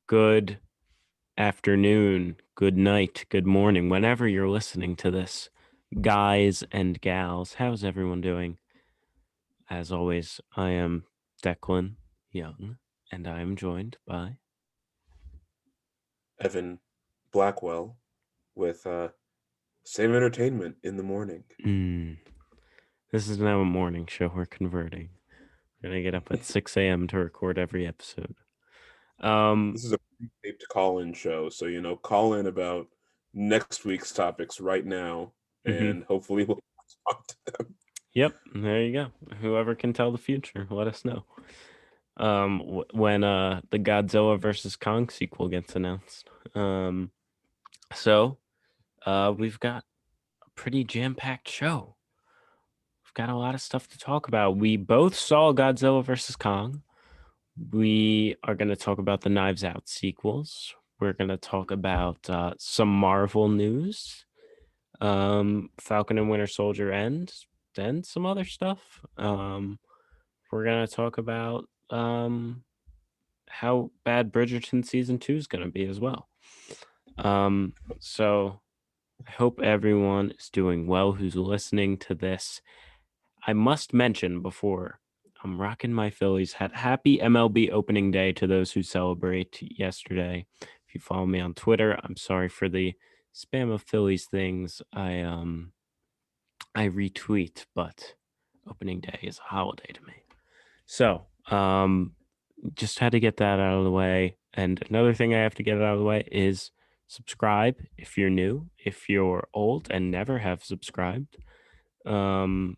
good afternoon, good night, good morning, whenever you're listening to this, guys and gals. How's everyone doing? As always, I am Declan Young, and I am joined by. Evan Blackwell with Save Entertainment in the morning. Mm, this is now a morning show. We're converting. We're gonna get up at 6 a.m. to record every episode. Um, This is a pre-taped call-in show, so call in about next week's topics right now, mhm. and hopefully we'll respond to them. Yep, there you go. Whoever can tell the future, let us know. When the Godzilla versus Kong sequel gets announced. So we've got a pretty jam-packed show. We've got a lot of stuff to talk about. We both saw Godzilla versus Kong. We are going to talk about the Knives Out sequels. We're going to talk about some Marvel news, Falcon and Winter Soldier and then some other stuff. We're going to talk about how bad Bridgerton season 2 is going to be as well. So I hope everyone is doing well who's listening to this. I must mention before I'm rocking my Phillies hat. Happy MLB opening day to those who celebrate yesterday. If you follow me on Twitter, I'm sorry for the spam of Phillies things. I retweet, but opening day is a holiday to me. So, just had to get that out of the way. And another thing I have to get out of the way is subscribe if you're new, if you're old and never have subscribed, and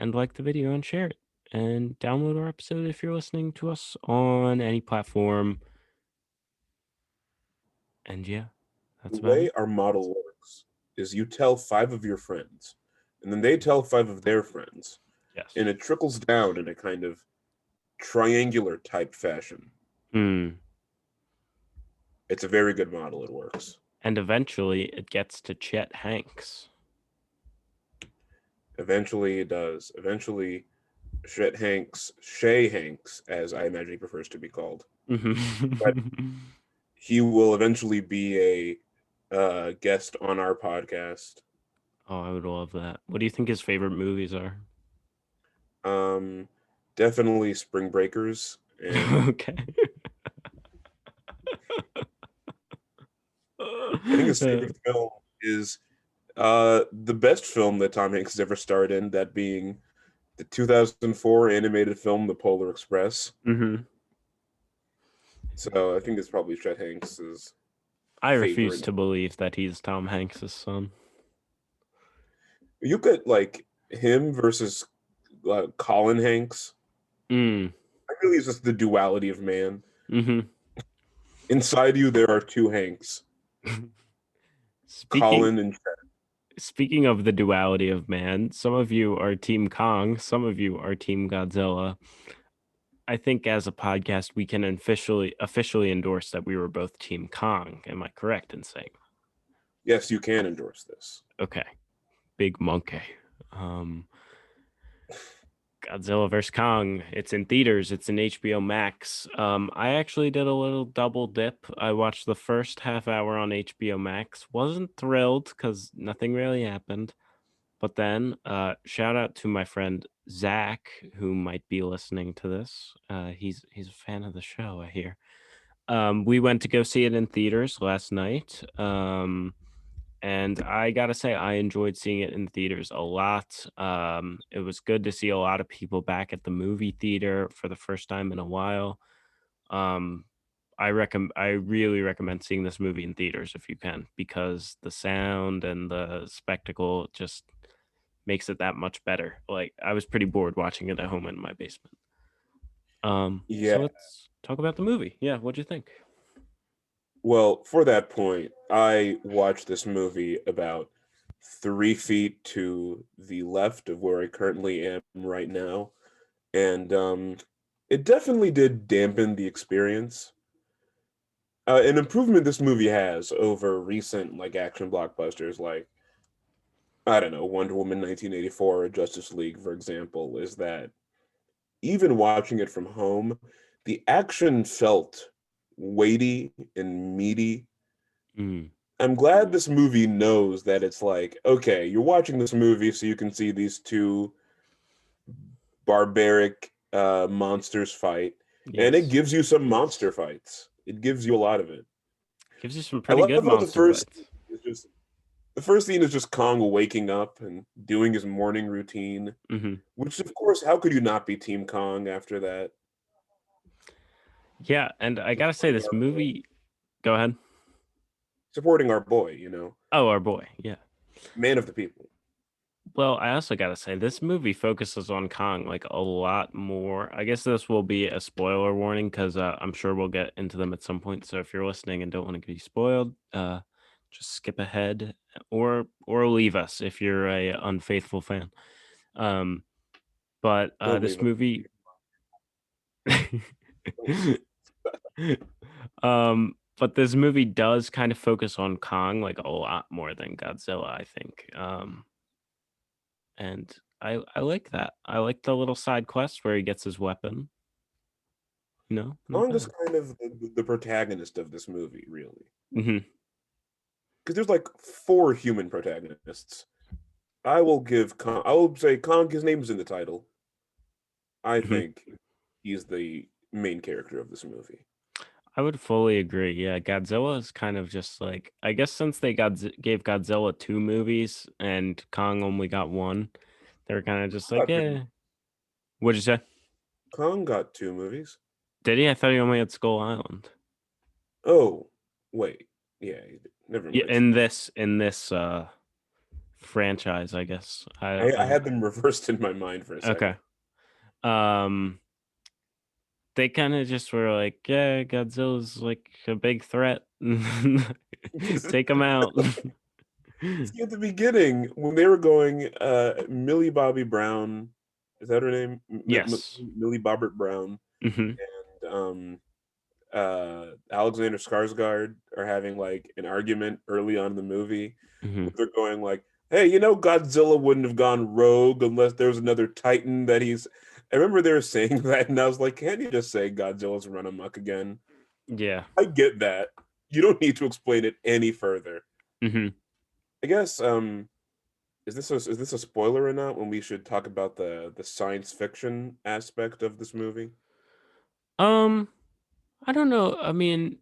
like the video and share it. And download our episode if you're listening to us on any platform. And yeah, The that's about way it. our model works is you tell five of your friends, and then they tell five of their friends, Yes. and it trickles down in a kind of triangular type fashion. Hmm. It's a very good model. It works. And eventually it gets to Chet Hanks. Eventually, it does. Eventually, Shay Hanks, as I imagine he prefers to be called. But Mm-hmm. he will eventually be a guest on our podcast. Oh, I would love that. What do you think his favorite movies are? Um, Definitely Spring Breakers, and Okay. I think his favorite film is the best film that Tom Hanks has ever starred in, that being the 2004 animated film The Polar Express. Mhm. So I think it's probably Chet Hanks's I refuse favorite. to believe that he's Tom Hanks's son. You could like him versus Colin Hanks. Mm. I really is just the duality of man. Mhm. Inside you, there are two Hanks, Speaking Colin and Chet. speaking of the duality of man, some of you are Team Kong, some of you are Team Godzilla. I think as a podcast we can officially endorse that we were both Team Kong. Am I correct in saying? Yes, you can endorse this. Okay. Big monkey. Um Godzilla vs. Kong. It's in theaters. It's in HBO Max. I actually did a little double dip. I watched the first half hour on HBO Max. Wasn't thrilled because nothing really happened. But then, shout out to my friend Zach, who might be listening to this. He's a fan of the show, I hear. We went to go see it in theaters last night. And I gotta say, I enjoyed seeing it in theaters a lot. It was good to see a lot of people back at the movie theater for the first time in a while. Um, I really recommend seeing this movie in theaters if you can, because the sound and the spectacle just makes it that much better. Like I was pretty bored watching it at home in my basement. So Yeah. let's talk about the movie. Yeah, what'd you think? Well, for that point, I watched this movie about 3 feet to the left of where I currently am right now, and it definitely did dampen the experience. An improvement this movie has over recent like action blockbusters, like I don't know, Wonder Woman 1984 or Justice League, for example, is that even watching it from home, the action felt weighty and meaty. Mm. I'm glad this movie knows that it's like, okay, you're watching this movie so you can see these two barbaric monsters fight, and it Yes. gives you some monster fights. It gives you a lot of it. Gives you some I pretty love good how the monster first fights. is just the first scene is just Kong waking up and doing his morning routine, Hmm. which of course, how could you not be Team Kong after that? Yeah, and I gotta say, Supporting this our boy, movie. Go ahead. supporting our boy, you know, Oh, our boy. Yeah. man of the people. Well, I also gotta say, this movie focuses on Kong like a lot more. I guess this will be a spoiler warning because I'm sure we'll get into them at some point. So if you're listening and don't want to be spoiled, just skip ahead or leave us if you're a unfaithful fan. Um, but Don't this leave us. movie, Don't leave us. but this movie does kind of focus on Kong like a lot more than Godzilla, I think. And I like that. I like the little side quest where he gets his weapon. Not Kong is bad. kind of the protagonist of this movie, really, Hmm. because there's like four human protagonists. I will give Kong. I will say Kong. His name's in the title. I Hmm. think he's the main character of this movie. I would fully agree. Yeah, Godzilla is kind of just like I guess since they gave Godzilla two movies and Kong only got one, they were kind of just like, Got two. yeah. What'd you say? Kong got two movies. Did he? I thought he only had Skull Island. Oh, wait. Yeah, never Yeah, mind. in this franchise, I guess. I had them reversed in my mind for a Okay. second. Um, they kind of just were like, yeah, Godzilla's like a big threat. Take him out. See, at the beginning, when they were going, Millie Bobby Brown, is that her name? Yes. Millie Bobbert Brown, Hmm. and Alexander Skarsgård are having like an argument early on in the movie. Hmm. Where they're going like, "Hey, you know, Godzilla wouldn't have gone rogue unless there was another Titan that he's." I remember they were saying that, and I was like, "Can't you just say Godzilla's run amok again?" Yeah. I get that. You don't need to explain it any further. Hmm. I guess is this a spoiler or not when we should talk about the science fiction aspect of this movie? Um, I don't know. I mean,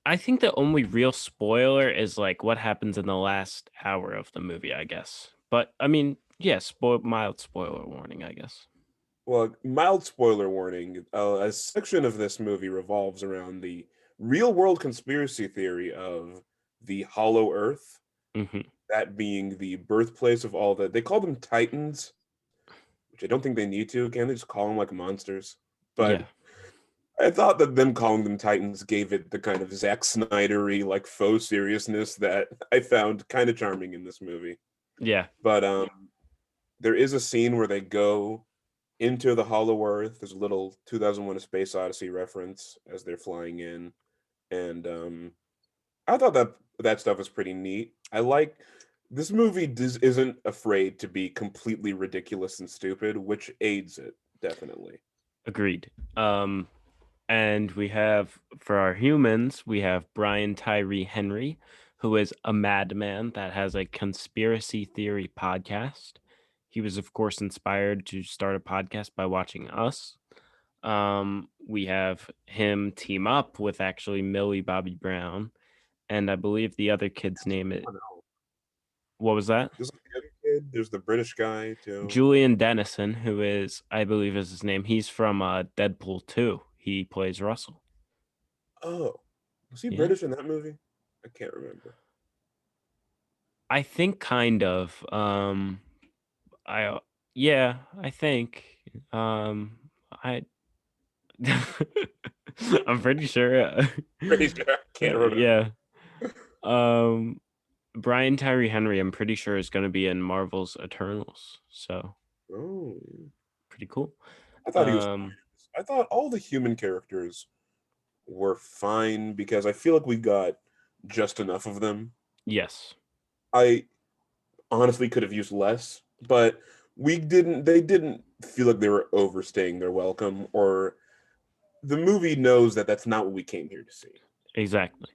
I think the only real spoiler is like what happens in the last hour of the movie, I guess. But I mean, yeah, mild spoiler warning, I guess. Well, mild spoiler warning. A section of this movie revolves around the real world conspiracy theory of the Hollow Earth, Hmm. that being the birthplace of all the. They call them Titans, which I don't think they need to. Can't they just call them like monsters? But Yeah. I thought that them calling them Titans gave it the kind of Zack Snydery, like faux seriousness that I found kind of charming in this movie. Yeah. But there is a scene where they go into the Hollow Earth. There's a little 2001: A Space Odyssey reference as they're flying in, and I thought that that stuff was pretty neat. I like this movie isn't afraid to be completely ridiculous and stupid, which aids it definitely. Agreed. And we have for our humans, we have Brian Tyree Henry, who is a madman that has a conspiracy theory podcast. He was, of course, inspired to start a podcast by watching us. We have him team up with actually Millie Bobby Brown, and I believe the other kid's name is Someone else. what was that? There's like the other kid. There's the British guy too. Julian Dennison, who is I believe is his name. He's from Deadpool 2. He plays Russell. Oh, was he Yeah. British in that movie? I can't remember. I think kind of. I yeah, I think. I I'm pretty sure. Pretty sure. I can't remember. Yeah. Um, Brian Tyree Henry, I'm pretty sure is going to be in Marvel's Eternals. So Oh, pretty cool. I thought he was fine. Um, I thought all the human characters were fine because I feel like we got just enough of them. yes. I honestly could have used less, but we didn't they didn't feel like they were overstaying their welcome or the movie knows that that's not what we came here to see. Exactly.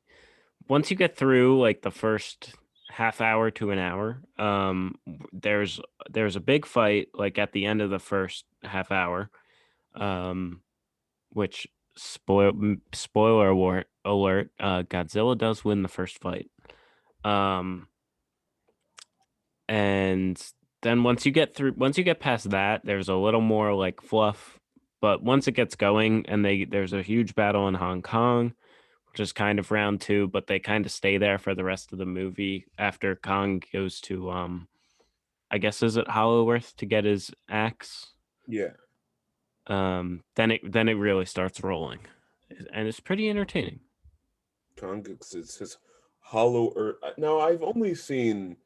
Once you get through like the first half hour to an hour, there's a big fight like at the end of the first half hour, um, which spoiler alert, Godzilla does win the first fight. Um, and then once you get past that, there's a little more like fluff. But once it gets going, and there's a huge battle in Hong Kong, which is kind of round two, but they kind of stay there for the rest of the movie after Kong goes to I guess is it Hollow Earth to get his axe. Yeah, Then it really starts rolling, and it's pretty entertaining. Kong is his Hollow Earth. Now I've only seen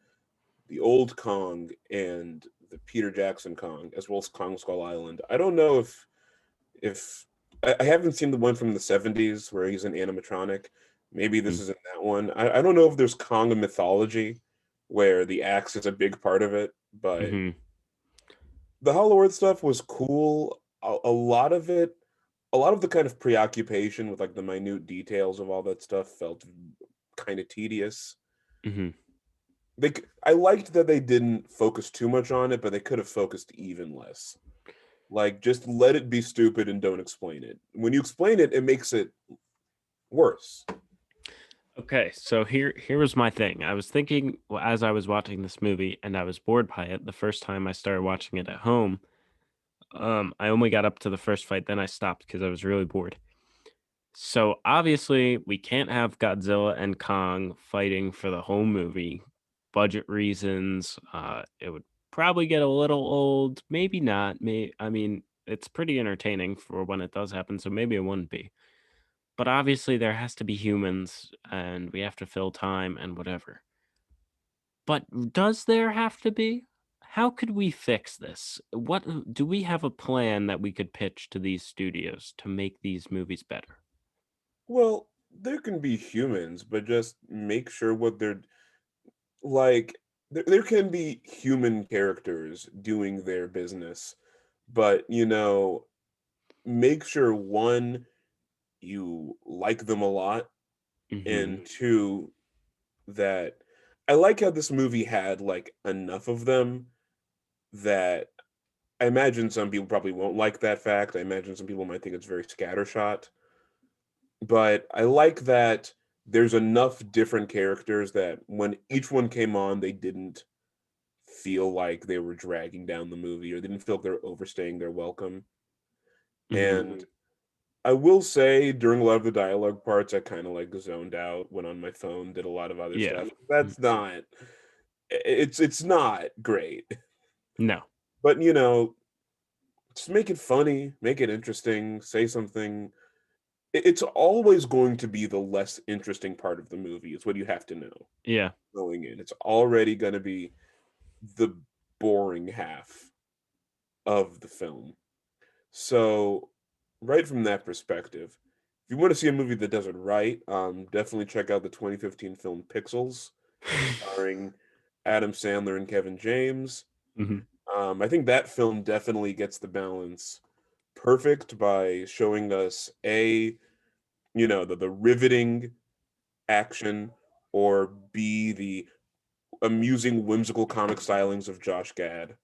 the old Kong and the Peter Jackson Kong, as well as Kong Skull Island. I don't know if I haven't seen the one from the '70s where he's an animatronic. Maybe this Mm, isn't that one. I don't know if there's Kong mythology where the axe is a big part of it, but mm-hmm. the Hollow Earth stuff was cool. A lot of it, a lot of the kind of preoccupation with like the minute details of all that stuff felt kind of tedious. Mm-hmm. I liked that they didn't focus too much on it, but they could have focused even less. Like just let it be stupid and don't explain it. When you explain it, it makes it worse. Okay, so here was my thing. I was thinking as I was watching this movie, and I was bored by it the first time I started watching it at home. I only got up to the first fight, then I stopped because I was really bored. So obviously, we can't have Godzilla and Kong fighting for the whole movie. Budget reasons. It would probably get a little old. Maybe not. I mean, it's pretty entertaining for when it does happen, so maybe it wouldn't be. But obviously, there has to be humans, and we have to fill time and whatever. But does there have to be? How could we fix this? What do we have a plan that we could pitch to these studios to make these movies better? Well, there can be humans, but just make sure what they're like. There can be human characters doing their business, but make sure one, you like them a lot, Hmm. and two, that I like how this movie had like enough of them that I imagine some people probably won't like that fact. I imagine some people might think it's very scattershot, but I like that there's enough different characters that when each one came on, they didn't feel like they were dragging down the movie or they didn't feel like they're overstaying their welcome. Hmm. And I will say during a lot of the dialogue parts, I kind of like zoned out, went on my phone, did a lot of other Yeah. stuff. That's not it's not great. No. But just make it funny, make it interesting, say something. It's always going to be the less interesting part of the movie. It's what you have to know Yeah. going in. It's already going to be the boring half of the film. So, right from that perspective, if you want to see a movie that does it right, definitely check out the 2015 film Pixels, starring Adam Sandler and Kevin James. Hmm. I think that film definitely gets the balance perfect by showing us the riveting action, or B, the amusing, whimsical comic stylings of Josh Gad.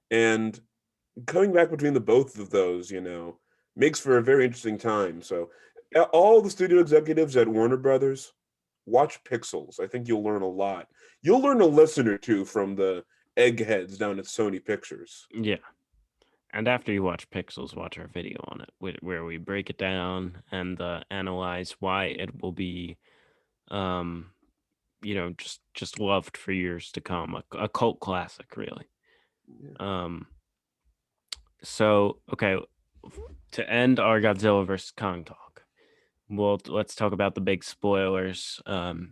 And coming back between the both of those, makes for a very interesting time. So, all the studio executives at Warner Brothers, watch Pixels. I think you'll learn a lot. You'll learn a lesson or two from the eggheads down at Sony Pictures. Yeah. And after you watch Pixels, watch our video on it, where we break it down and analyze why it will be, um, just loved for years to come, a cult classic, really. Yeah. Um, so okay, to end our Godzilla versus Kong talk, well, let's talk about the big spoilers.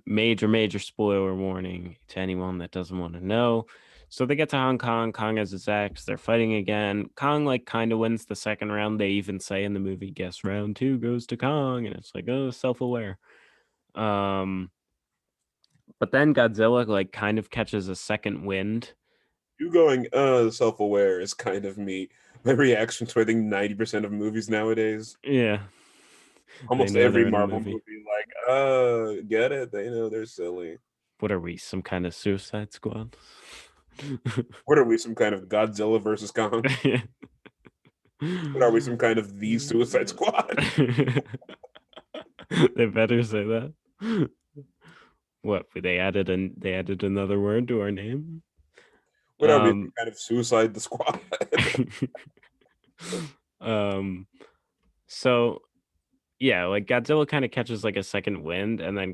Major spoiler warning to anyone that doesn't want to know. So they get to Hong Kong. Kong has his axe. They're fighting again. Kong like kind of wins the second round. They even say in the movie, "Guess round two goes to Kong," and it's like, oh, self-aware. Um, but then Godzilla like kind of catches a second wind. You going self-aware is kind of me. my reaction to I think 90% of movies nowadays. Yeah, they Almost know every they're in a Marvel movie. movie, like, get it? They know they're silly. What are we, some kind of Suicide Squad? What are we, some kind of Godzilla versus Kong? What are we, some kind of the Suicide Squad? They better say that. What, they added another word to our name? What are we, some Um kind of Suicide the Squad? um so yeah, like Godzilla kind of catches like a second wind and then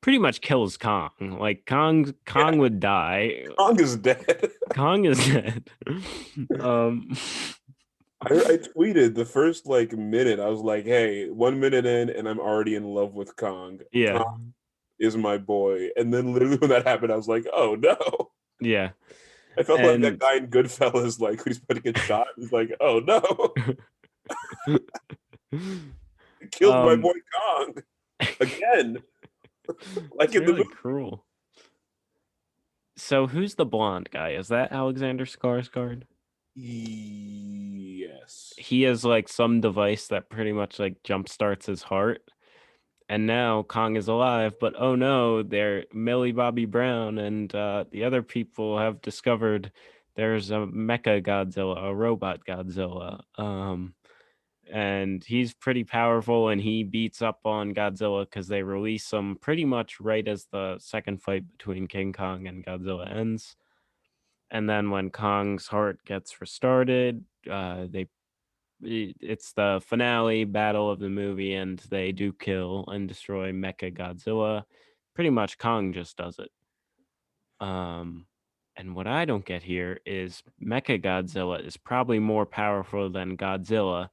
pretty much kills Kong. Like Yeah, Kong would die. Kong is dead. Kong is dead. um I tweeted the first like minute. I was like, "Hey, 1 minute in, and I'm already in love with Kong. yeah. Kong is my boy." And then literally when that happened, I was like, "Oh no!" Yeah. I felt like that And guy in Goodfellas, like who's about to get shot. He's like, "Oh no, he killed my um boy Kong again!" Like it's in the really movie. cruel. So who's the blonde guy? Is that Alexander Skarsgård? Yes. He has like some device that pretty much like jump starts his heart. And now Kong is alive, but oh no, they're Millie Bobby Brown and the other people have discovered there's a mecha Godzilla, a robot Godzilla. And he's pretty powerful and he beats up on Godzilla because they release him pretty much right as the second fight between King Kong and Godzilla ends. And then when Kong's heart gets restarted, it's the finale battle of the movie, and they do kill and destroy Mecha Godzilla. Pretty much, Kong just does it. Um, and what I don't get here is Mecha Godzilla is probably more powerful than Godzilla,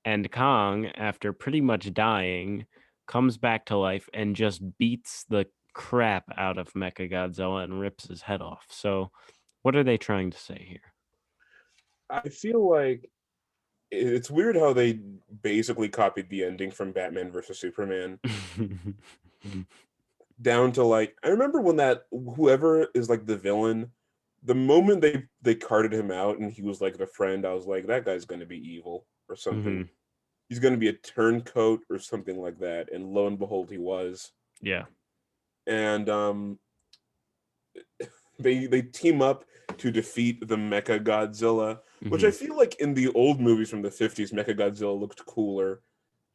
and Kong, after pretty much dying, comes back to life and just beats the crap out of Mecha Godzilla and rips his head off. So, what are they trying to say here? I feel like it's weird how they basically copied the ending from Batman versus Superman down to like I remember when that whoever is like the villain, the moment they carted him out and he was like the friend, I was like that guy's going to be evil or something. Mhm. He's going to be a turncoat or something like that, and lo and behold he was. Yeah. And they team up to defeat the Mecha Godzilla, which I Mhm. feel like in the old movies from the 50s Mecha Godzilla looked cooler.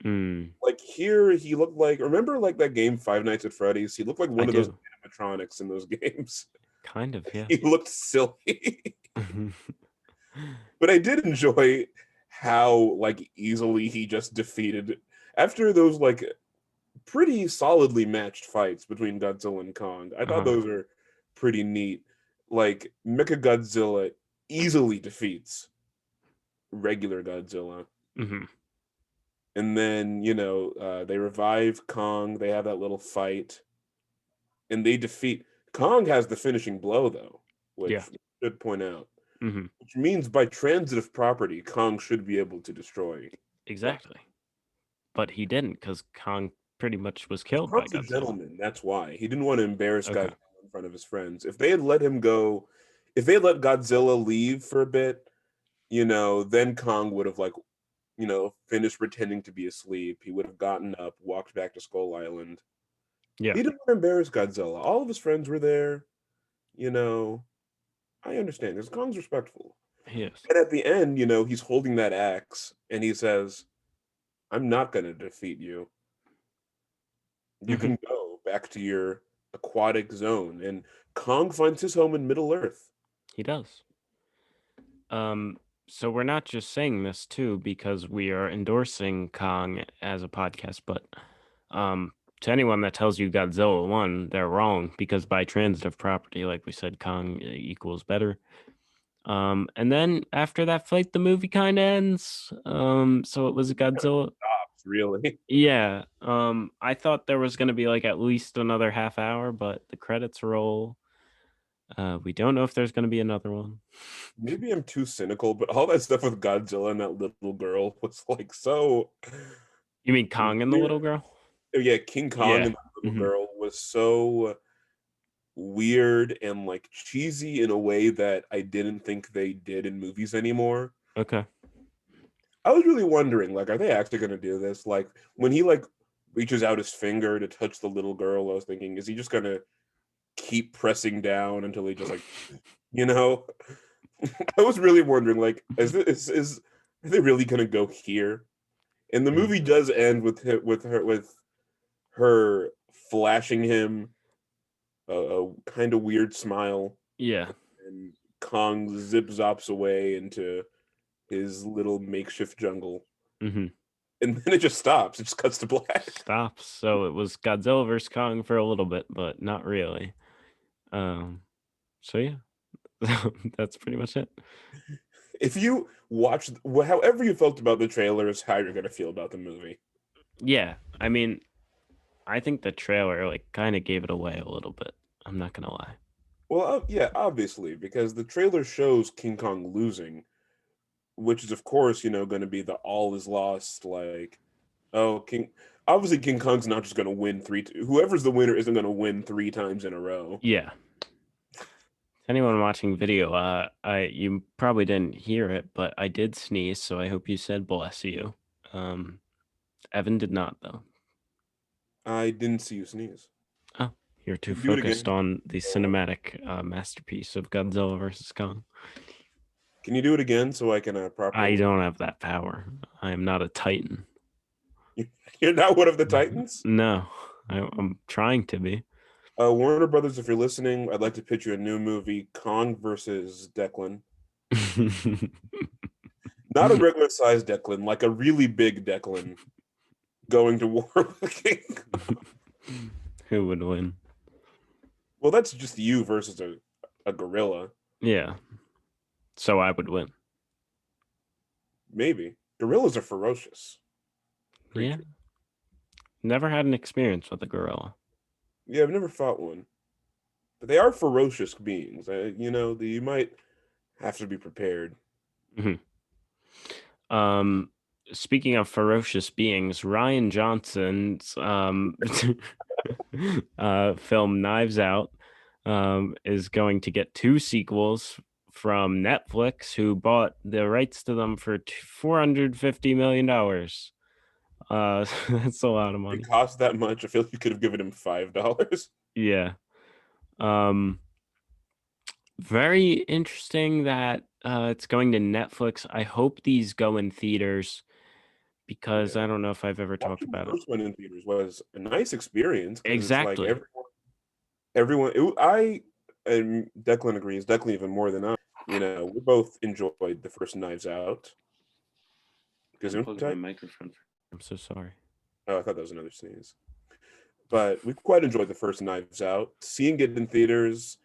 Mm, Like here he looked like remember like that game Five Nights at Freddy's? He looked like I one of those do. animatronics in those games. Kind of, yeah. He looked silly. But I did enjoy how like easily he just defeated after those like pretty solidly matched fights between Godzilla and Kong. I thought Uh-huh. those are pretty neat. Like Mechagodzilla easily defeats regular Godzilla. Mhm. And then, they revive Kong. They have that little fight. And they defeat. Kong has the finishing blow, though, Yeah. which I should point out. Mhm. Which means by transitive property, Kong should be able to destroy God. Exactly. But he didn't because Kong pretty much was Because killed by Kong's a Godzilla. gentleman. That's why. He didn't want to embarrass Okay. Godzilla in front of his friends. If they had let him go, if they had let Godzilla leave for a bit, then Kong would have finished pretending to be asleep. He would have gotten up, walked back to Skull Island. Yeah. He didn't want to embarrass Godzilla. All of his friends were there. You know, I understand because Kong's respectful. He is. And at the end, he's holding that axe and he says, I'm not going to defeat you. You Mhm. can go back to your aquatic zone. And Kong finds his home in Middle Earth. He does. So we're not just saying this too because we are endorsing Kong as a podcast, but to anyone that tells you Godzilla won, they're wrong because by transitive property, like we said, Kong equals better. And then after that fight, the movie kind of ends. So it was Godzilla. Stops, really. Yeah. I thought there was gonna be like at least another half hour, but the credits roll. We don't know if there's gonna be another one. Maybe I'm too cynical, but all that stuff with Godzilla and that little girl was like so You mean Kong and the weird. little girl? Yeah, King Kong Yeah. and that little Hmm. girl was so weird and like cheesy in a way that I didn't think they did in movies anymore. Okay. I was really wondering, like, are they actually going to do this? Like, when he like reaches out his finger to touch the little girl, I was thinking, is he just going to keep pressing down until he just like, you know? I was really wondering, like, is are they really going to go here? And the Mhm. movie does end with with her flashing him a kind of weird smile, Yeah. and Kong zip zops away into his little makeshift jungle, Hmm. and then it just stops. It just cuts to black. Stops. So it was Godzilla versus Kong for a little bit, but not really. Um. So yeah, that's pretty much it. If you watch, however you felt about the trailer is how you're gonna feel about the movie. Yeah. I mean, I think the trailer like kind of gave it away a little bit. I'm not gonna lie. Well, yeah, obviously, because the trailer shows King Kong losing, which is of course, going to be the all is lost. Like, oh, obviously King Kong's not just going to win whoever's the winner isn't going to win three times in a row. Yeah. Anyone watching video, you probably didn't hear it, but I did sneeze, so I hope you said bless you. Um, Evan did not though. I didn't see you sneeze. Oh, you're too Can you do it focused again? on the cinematic masterpiece of Godzilla versus Kong. Can you do it again so I can I properly? don't have that power. I am not a Titan. You're not one of the Titans? No, I'm trying to be. Warner Brothers, if you're listening, I'd like to pitch you a new movie, Kong versus Declan. Not a regular sized Declan, like a really big Declan going to war with King Kong. Who would win? Well, that's just you versus a gorilla. Yeah, so I would win. Maybe. Gorillas are ferocious Yeah, creatures. never had an experience with a gorilla. Yeah, I've never fought one. But they are ferocious beings. You might have to be prepared. Mhm. Um, Speaking of ferocious beings, Ryan Johnson's film Knives Out is going to get two sequels from Netflix, who bought the rights to them for $450 million. That's a lot of It money. costs that much. I feel like you could have given him $5. Yeah. Um, Very interesting that it's going to Netflix. I hope these go in theaters because Yeah. I don't know if I've ever talked Watching the about it. first one in theaters was a nice experience because it's like Exactly. everyone. I and Declan agrees. Declan even more than I. We both enjoyed the first Knives Out. Unplugged my Gesundheit. microphone. I'm so sorry. Oh, I thought that was another sneeze. But we quite enjoyed the first Knives Out. Seeing it in theaters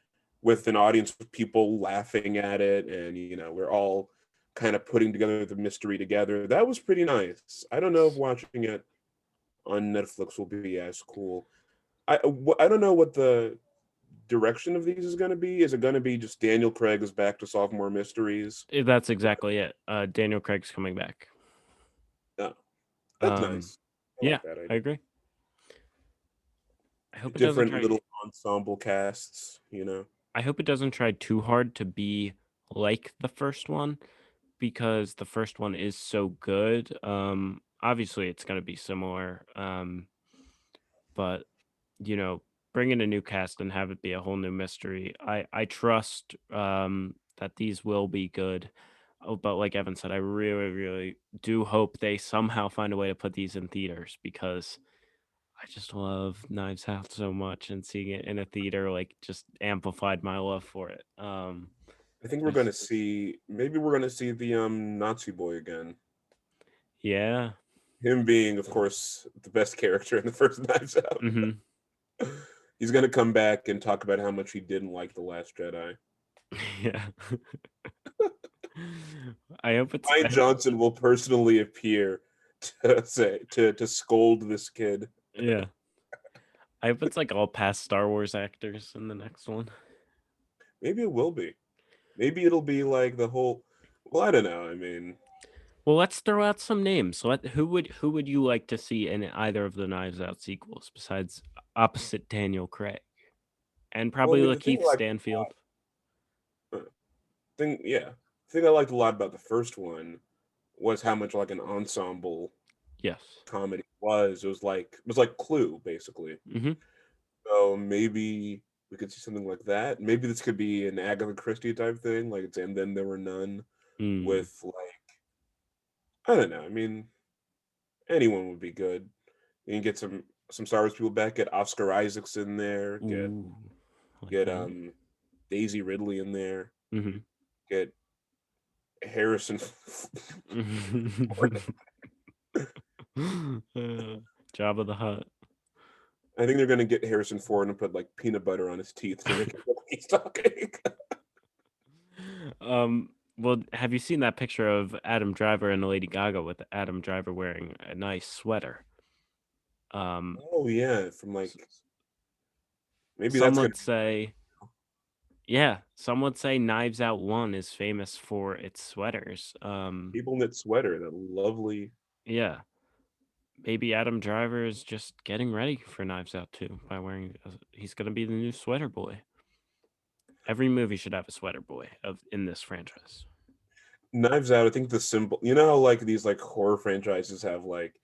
with an audience of people laughing at it, and we're all kind of putting together the mystery together. That was pretty nice. I don't know if watching it on Netflix will be as cool. I don't know what the direction of these is going to be. Is it going to be just Daniel Craig is back to solve more mysteries? That's exactly it. Daniel Craig's coming back. No, that's Um, nice. I yeah, like that I idea. agree. I hope it doesn't Different try. little ensemble casts. I hope it doesn't try too hard to be like the first one because the first one is so good. Obviously it's going to be similar. But you know, bring in a new cast and have it be a whole new mystery. I trust that these will be good. Oh, but like Evan said, I really, really do hope they somehow find a way to put these in theaters because I just love Knives Out so much, and seeing it in a theater like just amplified my love for it. I think we're going There's to see, maybe we're going to see the Nazi boy again. yeah. Him being, of course, the best character in the first Knives Out. Hmm. He's going to come back and talk about how much he didn't like The Last Jedi. Yeah. I hope it's Ryan Johnson will personally appear to scold this kid. yeah. I hope it's like all past Star Wars actors in the next one. Maybe it will be. Maybe it'll be like the whole. Well, I don't know. I mean, Well, let's throw out some names. Who would you like to see in either of the Knives Out sequels besides opposite Daniel Craig and well, I probably mean, the thing Lakeith like Stanfield? thing, yeah. thing I liked a lot about the first one was how much like an ensemble Yes. comedy was. It was like Clue, basically. Mm-hmm. So maybe we could see something like that. Maybe this could be an Agatha Christie type thing, like it's And Then There Were None, Mm. with like I don't know. I mean, anyone would be good. You can get some Star Wars people back. Get Oscar Isaacs in there. Get Ooh, I like get that. Daisy Ridley in there. Mm-hmm. Get Harrison. Job of the Hut. I think they're gonna get Harrison Ford and put like peanut butter on his teeth to make it look like he's talking. Well, have you seen that picture of Adam Driver and Lady Gaga with Adam Driver wearing a nice sweater? Um, Oh yeah, from s- like maybe some that's gonna would say, yeah, some would say Knives Out 1 is famous for its sweaters. people knit sweater. That lovely. Yeah, maybe Adam Driver is just getting ready for Knives Out 2 by wearing, he's going to be the new sweater boy. Every movie should have a sweater boy in this franchise. Knives Out, I think the symbol, you know how like these like horror franchises have like,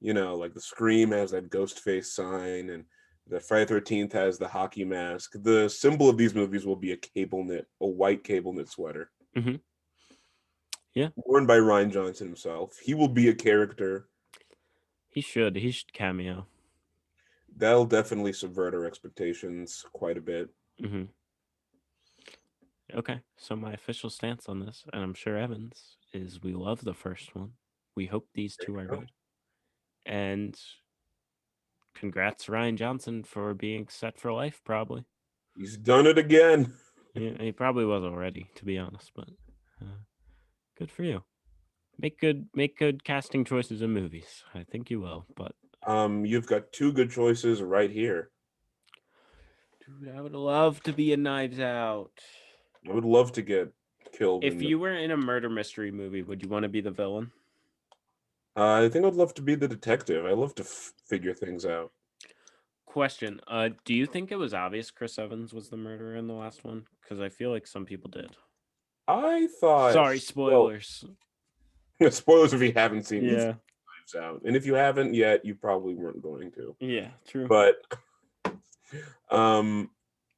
like the Scream has that ghost face sign and the Friday 13th has the hockey mask. The symbol of these movies will be a white cable knit sweater Hmm. Yeah, worn by Ryan Johnson himself. He will be a character. he should cameo. That'll definitely subvert our expectations quite a bit. Hmm. Okay, so my official stance on this, and I'm sure Evan's, is we love the first one. We hope these There two are you go. good. And congrats, Ryan Johnson, for being set for life, probably. He's done it again. Yeah, he probably was already, to be honest, but good for you. Make good casting choices in movies. I think you will, but You've got two good choices right here. dude, I would love to be a Knives Out. I would love to get killed If in the. you were in a murder mystery movie, would you want to be the villain? I think I'd love to be the detective. I love to figure things out. Question. Do you think it was obvious Chris Evans was the murderer in the last one? Because I feel like some people did. I thought, Sorry, well, spoilers. spoilers if you haven't seen, you've Yeah. Knives Out, and if you haven't yet, you probably weren't going to. Yeah, true. But um,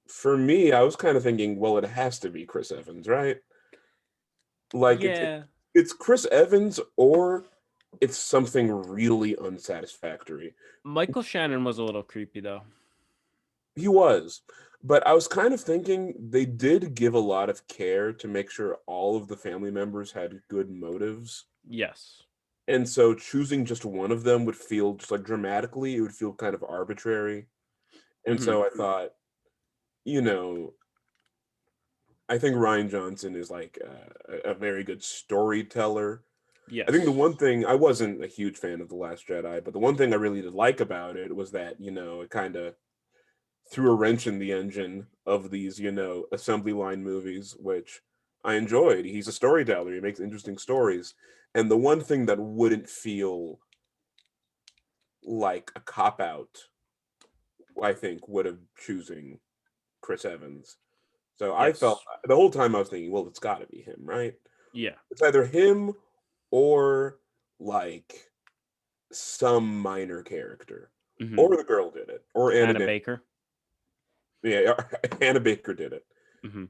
for me, I was kind of thinking, well, it has to be Chris Evans, right? Like Yeah. it's Chris Evans or it's something really unsatisfactory. Michael Shannon was a little creepy though. He was, but I was kind of thinking they did give a lot of care to make sure all of the family members had good motives. Yes. And so choosing just one of them would feel just like dramatically, it would feel kind of arbitrary. And Hmm. so I thought, you know, I think Ryan Johnson is like a very good storyteller. I think the Yes. one thing I wasn't a huge fan of The Last Jedi, but the one thing I really did like about it was that, it kind of threw a wrench in the engine of these, assembly line movies, which I enjoyed. He's a storyteller, he makes interesting stories. And the one thing that wouldn't feel like a cop out, I think, would have choosing Chris Evans. So I felt Yes. the whole time I was thinking, well, it's got to be him, right? Yeah. It's either him or like some minor character, Hmm. or the girl did it, or Anna Anna Dan. Baker. Yeah, Hannah Baker did it. Hmm.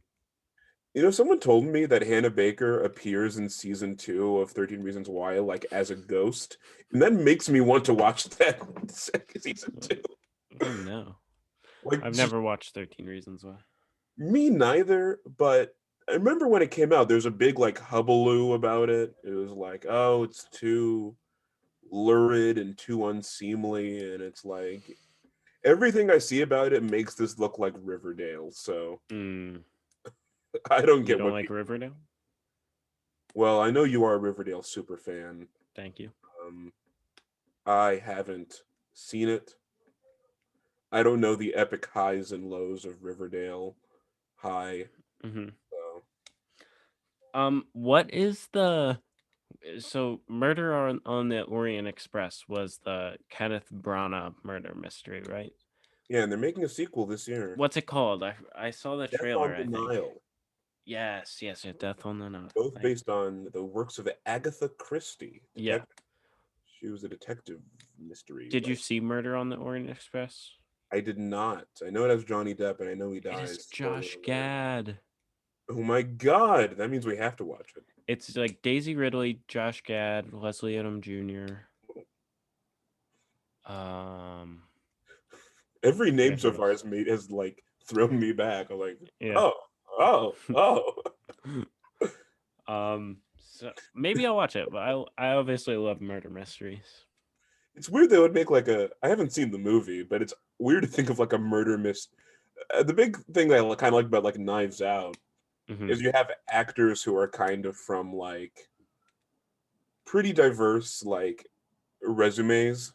Someone told me that Hannah Baker appears in season 2 of 13 Reasons Why, like as a ghost, and that makes me want to watch that season 2. Oh no. Like, I've never watched 13 Reasons Why. me neither, but I remember when it came out, there's a big like hullabaloo about it. It was like, oh, it's too lurid and too unseemly, and it's like everything I see about it makes this look like Riverdale. So Mm. I don't You get don't what like people. Riverdale? Well, I know you are a Riverdale super fan. Thank you. Um, I haven't seen it. I don't know the epic highs and lows of Riverdale High. Hmm. So What is the so Murder on the Orient Express was the Kenneth Branagh murder mystery, right? yeah, and they're making a sequel this year. What's it called? I saw the Death trailer, on I the think. Nile. Yes, yes, yeah, Death on the Nile. both based on the works of Agatha Christie, Yeah. detective. She was a detective mystery Did you writer. see Murder on the Orient Express? I did not. I know it has Johnny Depp, and I know he It is dies. Spoiler Josh alert. Gad. Oh my god, that means we have to watch it. It's like Daisy Ridley, Josh Gad, Leslie Odom Jr. Um, Every name forget so who far else. has like thrown me back. I'm like, Yeah. oh, oh. So maybe I'll watch it, but I obviously love murder mysteries. It's weird they would make like a. I haven't seen the movie, but it's weird to think of like a murder the big thing that I kind of like about like Knives Out Hmm. is you have actors who are kind of from like pretty diverse like resumes.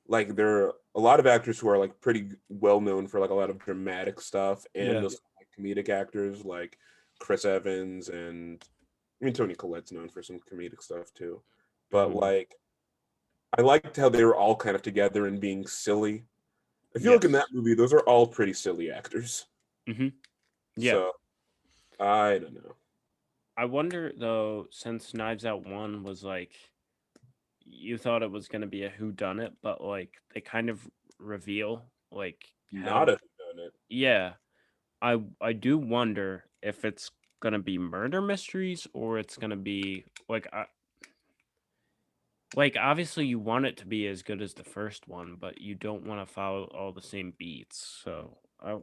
Like there are a lot of actors who are like pretty well known for like a lot of dramatic stuff, and Yeah. those like, comedic actors like Chris Evans and I mean Tony Collette's known for some comedic stuff too. But Hmm. like I liked how they were all kind of together and being silly. I feel like in that Yes. movie, those are all pretty silly actors. Hmm. Yeah. So I don't know. I wonder though, since Knives Out 1 was like you thought it was gonna be a who done it, but like they kind of reveal like Not how a done it. yeah. I do wonder if it's gonna be murder mysteries or it's gonna be like obviously you want it to be as good as the first one, but you don't want to follow all the same beats. So I'm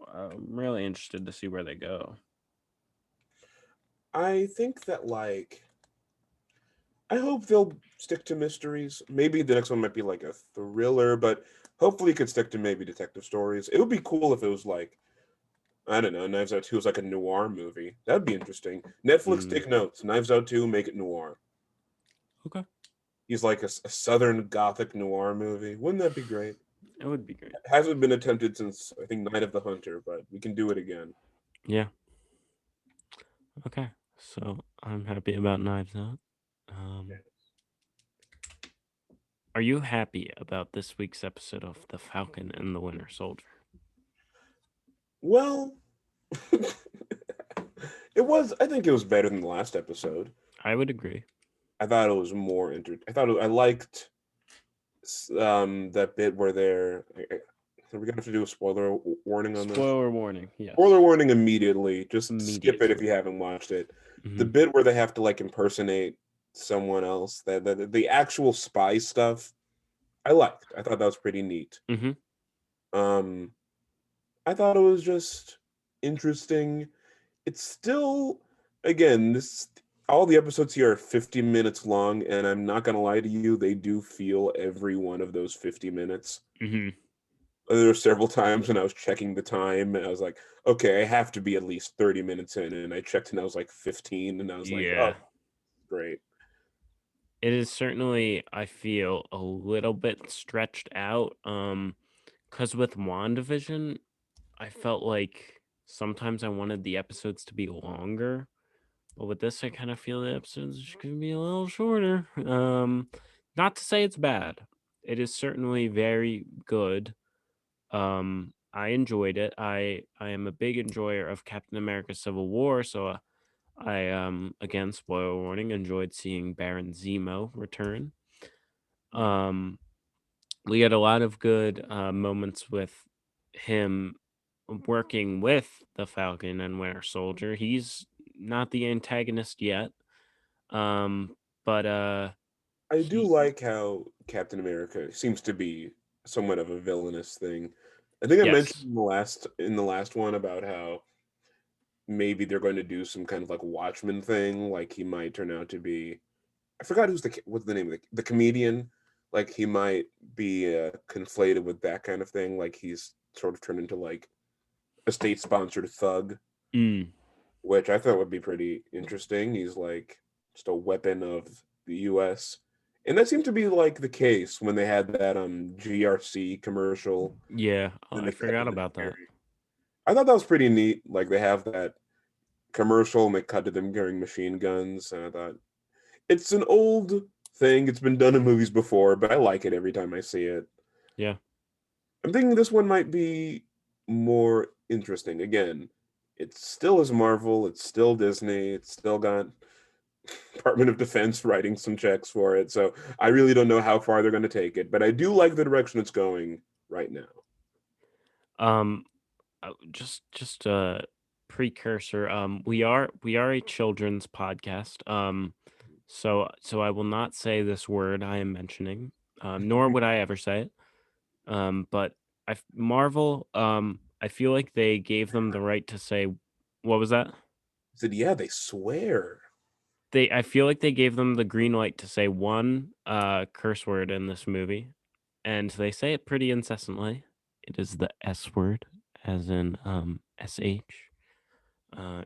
really interested to see where they go. I think that like I hope they'll stick to mysteries. Maybe the next one might be like a thriller, but hopefully it could stick to maybe detective stories. It would be cool if it was like I don't know, Knives Out 2 was like a noir movie. That'd be interesting. Netflix, Mm, take notes. Knives Out 2, make it noir. okay, He's like a southern gothic noir movie. Wouldn't that be great? it would be great. Hasn't been attempted since I think Night of the Hunter, but we can do it again. Yeah. Okay. So I'm happy about Knives Out. Um, are you happy about this week's episode of The Falcon and the Winter Soldier? Well, it was. I think it was better than the last episode. I would agree. I thought it was more I thought I liked that bit where are we gonna have to do a spoiler warning on this? Spoiler warning. Spoiler Yes. warning immediately. Just skip it if Immediately. you haven't watched it. The Hmm. bit where they have to like impersonate someone else, the actual spy stuff, I liked. I thought that was pretty neat. Hmm. Um, I thought it was just interesting. It's still, again, this all the episodes here are 50 minutes long, and I'm not gonna lie to you, they do feel every one of those 50 minutes. Hmm. There were several times when I was checking the time, and I was like, okay, I have to be at least 30 minutes in, and I checked and I was like 15, and I was like, oh, Yeah. great. It is certainly, I feel, a little bit stretched out. Because with WandaVision, I felt like sometimes I wanted the episodes to be longer, but with this, I kind of feel the episodes can be a little shorter. Not to say it's bad. It is certainly very good. I enjoyed it. I am a big enjoyer of Captain America: Civil War, so I again spoiler warning enjoyed seeing Baron Zemo return. Um, we had a lot of good moments with him working with the Falcon and Winter Soldier. He's not the antagonist yet, um, but I do he like how Captain America seems to be somewhat of a villainous thing. I think I mentioned yes, in the last one about how maybe they're going to do some kind of like Watchmen thing, like he might turn out to be I forgot what's the name of the comedian. Like he might be conflated with that kind of thing. Like he's sort of turned into like a state sponsored thug, mm, which I thought would be pretty interesting. He's like just a weapon of the U.S. And that seemed to be like the case when they had that GRC commercial yeah, and I they cut to forgot them about that. carrying. I thought that was pretty neat. Like they have that commercial and they cut to them carrying machine guns, and I thought it's an old thing. It's been done in movies before, but I like it every time I see it. Yeah, I'm thinking this one might be more interesting. Again, it still is Marvel. It's still Disney. It's still got Department of Defense writing some checks for it. So I really don't know how far they're going to take it, but I do like the direction it's going right now. Um, just a precursor. We are a children's podcast. So I will not say this word I am mentioning. Nor would I ever say it. But Marvel. I feel like they gave them the right to say, what was that? I said, yeah, they swear. I feel like they gave them the green light to say one curse word in this movie, and they say it pretty incessantly. It is the S word, as in SH,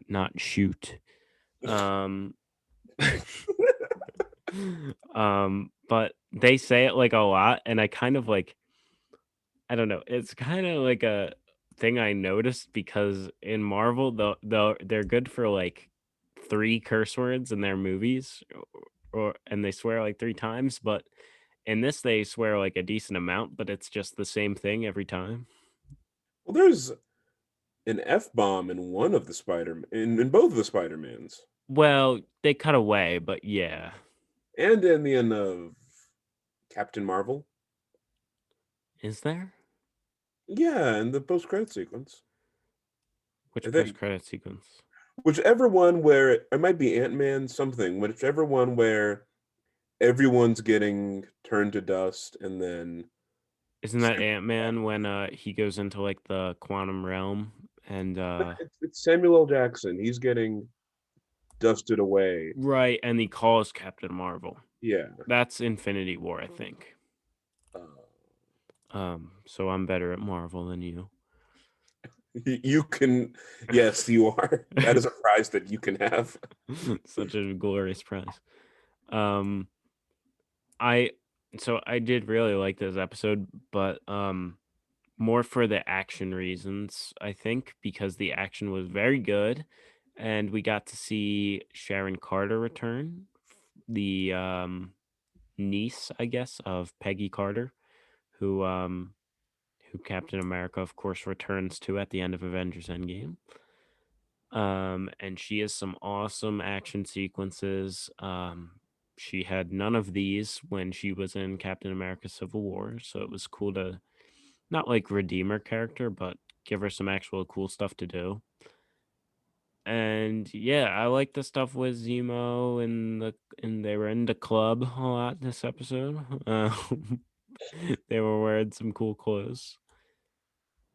not shoot. Um but they say it like a lot, and I kind of like, I don't know, it's kind of like a thing I noticed because in Marvel, they're good for like three curse words in their movies, or and they swear like three times, but in this they swear like a decent amount, but it's just the same thing every time. Well, there's an F bomb in one of the in both of the Spider-Mans, Well, they cut away, but yeah. and in the end of Captain Marvel. Is there? Yeah, in the post-credit sequence. I Which think post-credit sequence? whichever one where it might be Ant-Man something, whichever one where everyone's getting turned to dust and then Isn't that Ant-Man when he goes into like the quantum realm and it's Samuel L. Jackson. He's getting dusted away. right, and he calls Captain Marvel. Yeah. That's Infinity War, I think. Uh, So I'm better at Marvel than you. you can, yes, you are. That is a prize that you can have. Such a glorious prize. Um I so I did really like this episode, but more for the action reasons, I think, because the action was very good and we got to see Sharon Carter return, the niece, I guess, of Peggy Carter, who Captain America of course returns to at the end of Avengers Endgame. And she has some awesome action sequences. She had none of these when she was in Captain America Civil War, so it was cool to not like redeem her character, but give her some actual cool stuff to do. And yeah, I like the stuff with Zemo and they were in the club a lot this episode. They were wearing some cool clothes.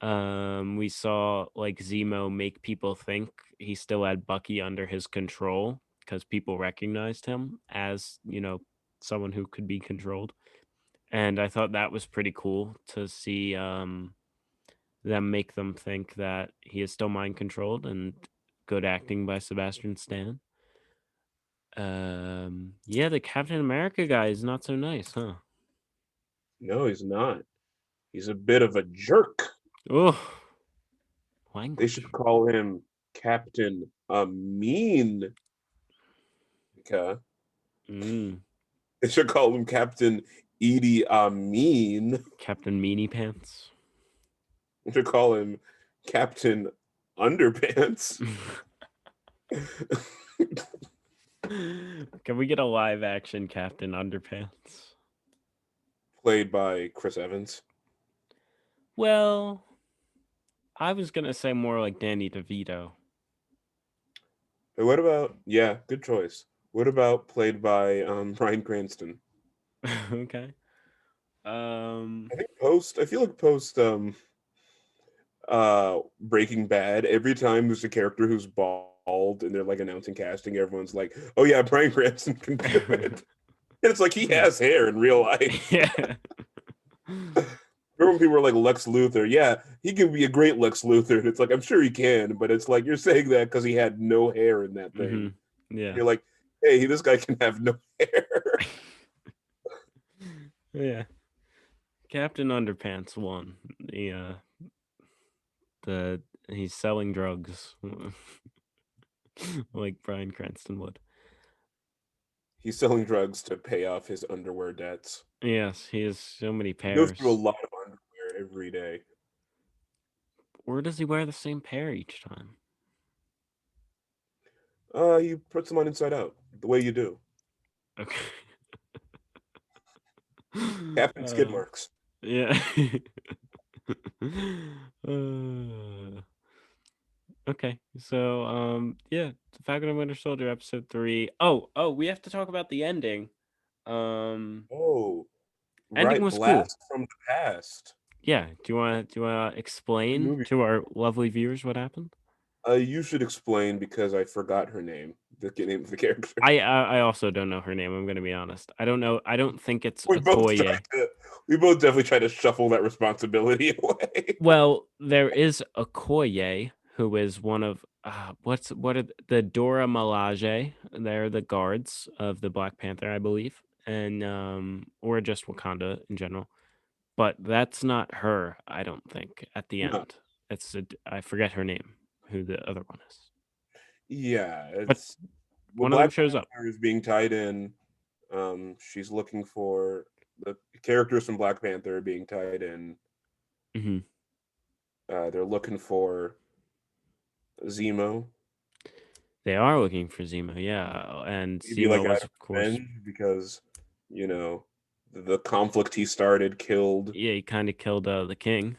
We saw like Zemo make people think he still had Bucky under his control because people recognized him as, someone who could be controlled. And I thought that was pretty cool to see them make them think that he is still mind controlled, and good acting by Sebastian Stan. Yeah, the Captain America guy is not so nice, huh? No, he's not. He's a bit of a jerk. Oh, They language. should call him Captain America. Mm, They should call him Captain Edie Amin. Captain Meanie Pants. They should call him Captain Underpants. Can we get a live action Captain Underpants? Played by Chris Evans. Well, I was gonna say more like Danny DeVito. But what about, yeah, good choice. What about played by Bryan Cranston? Okay. Um, I feel like post Breaking Bad, every time there's a character who's bald and they're like announcing casting, everyone's like, "Oh yeah, Bryan Cranston can do it." And it's like he has hair in real life. yeah. Remember when people were like Lex Luthor? Yeah, he can be a great Lex Luthor. And it's like I'm sure he can, but it's like you're saying that because he had no hair in that hmm thing. Yeah. You're like, hey, this guy can have no hair. Yeah. Captain Underpants won. The he's selling drugs like Bryan Cranston would. He's selling drugs to pay off his underwear debts. Yes, he has so many He goes through a pairs. lot of underwear every day. Or does he wear the same pair each time? You put someone inside out the way you do. Okay. Captain Skid uh, Marks. yeah. uh, okay. So yeah, Falcon and Winter Soldier episode 3. Oh, we have to talk about the ending. Um Oh, Ending right. was cool. Blast from the past. Yeah. Do you wanna Good explain movie. to our lovely viewers what happened? You should explain because I forgot her name. The name of the character. I also don't know her name, I'm gonna be honest. I don't know. I don't think it's We both tried Okoye. to. We both definitely tried to shuffle that responsibility away. Well, there is Okoye, who is one of what are the Dora Milaje? They're the guards of the Black Panther, I believe, and or just Wakanda in general. But that's not her, I don't think. At the No. end, I forget her name, who the other one is, Yeah, but it's well, one of them Black shows up. Panther is being tied in. She's looking for the characters from Black Panther are being tied in. Hmm. They're looking for Zemo, They are looking for Zemo, yeah, and maybe like Zemo out was, of of course, revenge because you know the conflict he started killed. yeah, he kind of killed the king.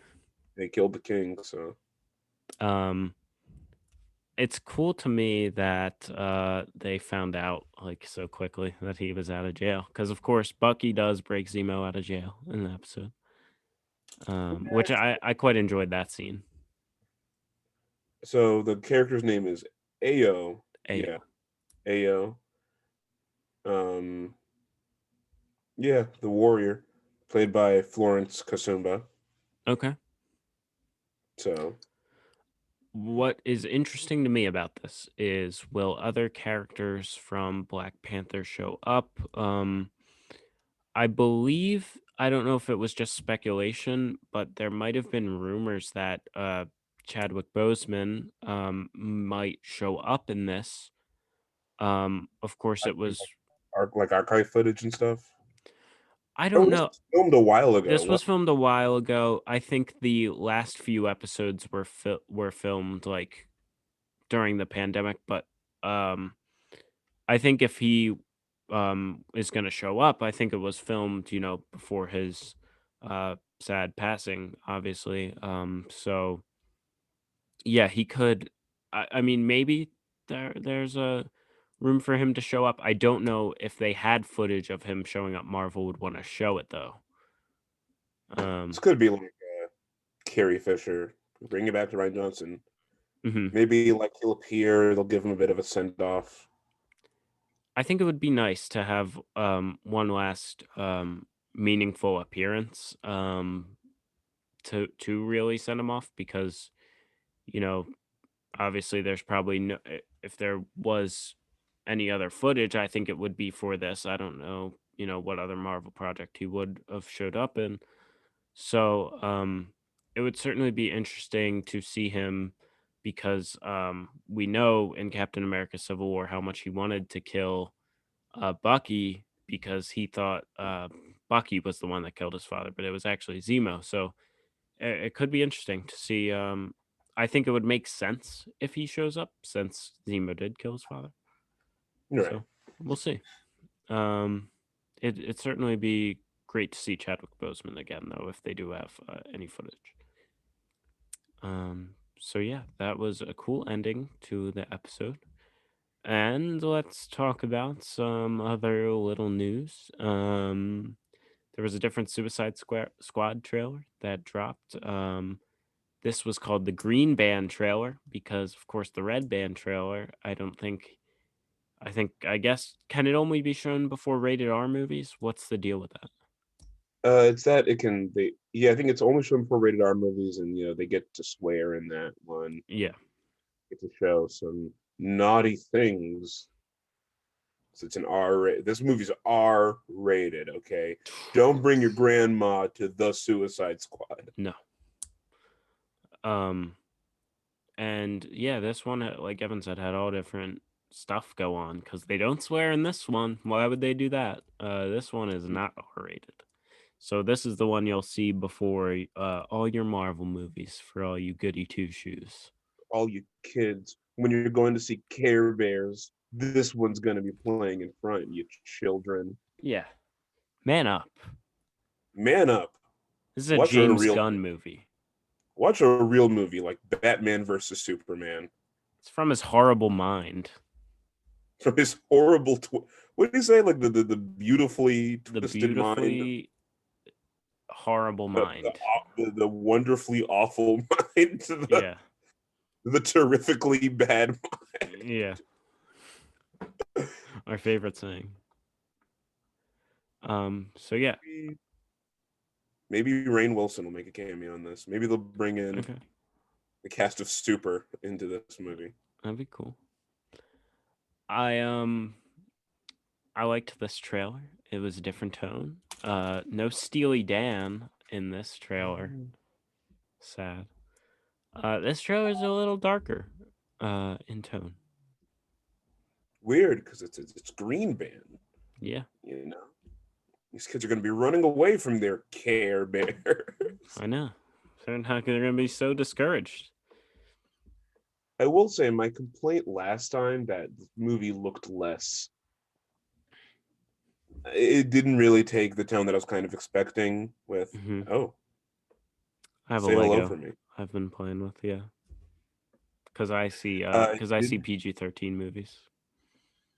They killed the king, so Um, it's cool to me that they found out like so quickly that he was out of jail because of course Bucky does break Zemo out of jail in the episode, which I quite enjoyed that scene. so the character's name is Ao. Yeah, Ayo. Ao. Um, yeah, the warrior, played by Florence Kasumba. Okay. So What is interesting to me about this is, will other characters from Black Panther show up? I believe, I don't know if it was just speculation, but there might have been rumors that Chadwick Boseman might show up in this. Of course, like it was. archive footage and stuff. I Oh, don't this know. was filmed a while ago. This What? was filmed a while ago. I think the last few episodes were filmed like during the pandemic, but um, I think if he is going to show up, I think it was filmed, before his sad passing, obviously. So yeah, he could. I mean, maybe there's a room for him to show up. I don't know if they had footage of him showing up. Marvel would want to show it though. This Um, could be like Carrie Fisher. Bring it back to Ryan Johnson. mhm. Maybe like he'll appear. They'll give him a bit of a send off. I think it would be nice to have one last meaningful appearance to really send him off because you know obviously there's probably no, if there was any other footage, I think it would be for this. I don't know, what other Marvel project he would have showed up in. So, it would certainly be interesting to see him because we know in Captain America Civil War how much he wanted to kill Bucky because he thought Bucky was the one that killed his father, but it was actually Zemo. So it could be interesting to see. I think it would make sense if he shows up since Zemo did kill his father. Right. So we'll see. Um, it'd certainly be great to see Chadwick Boseman again, though, if they do have any footage. So yeah, that was a cool ending to the episode. And let's talk about some other little news. There was a different Squad trailer that dropped. This was called the Green Band trailer because, of course, the Red Band trailer, I guess, can it only be shown before rated R movies? What's the deal with that? It's that it can they yeah, I think it's only shown for rated R movies and they get to swear in that one. Yeah. Get to show some naughty things. So it's an this movie's R rated, okay? Don't bring your grandma to the Suicide Squad. No. Um, and yeah, this one, like Evan said, had all different stuff go on because they don't swear in this one. Why would they do that? This one is not R rated. So this is the one you'll see before all your Marvel movies for all you goody two shoes. All you kids when you're going to see Care Bears, this one's going to be playing in front, you children. Yeah. Man up. Man up. This is a Watch a James real Gunn movie. watch a real movie like Batman versus Superman. It's from his horrible mind. From his horrible what do you say, like the beautifully The twisted mind, beautifully horrible the mind. the wonderfully awful mind, Yeah. the terrifically bad mind. Yeah. Our favorite saying. So yeah. Maybe Rainn Wilson will make a cameo in this. Maybe they'll bring in the cast of Super into this movie. That'd be cool. I liked this trailer. It was a different tone. No Steely Dan in this trailer. Sad. This trailer is a little darker in tone. Weird, because it's Green Band. Yeah. You know, these kids are going to be running away from their Care Bears. I know. They're going to be so discouraged. I will say my complaint last time that the movie looked less. It didn't really take the tone that I was kind of expecting with, oh, I have say a hello Lego for me. I've been playing with, yeah. Because I see PG-13 movies.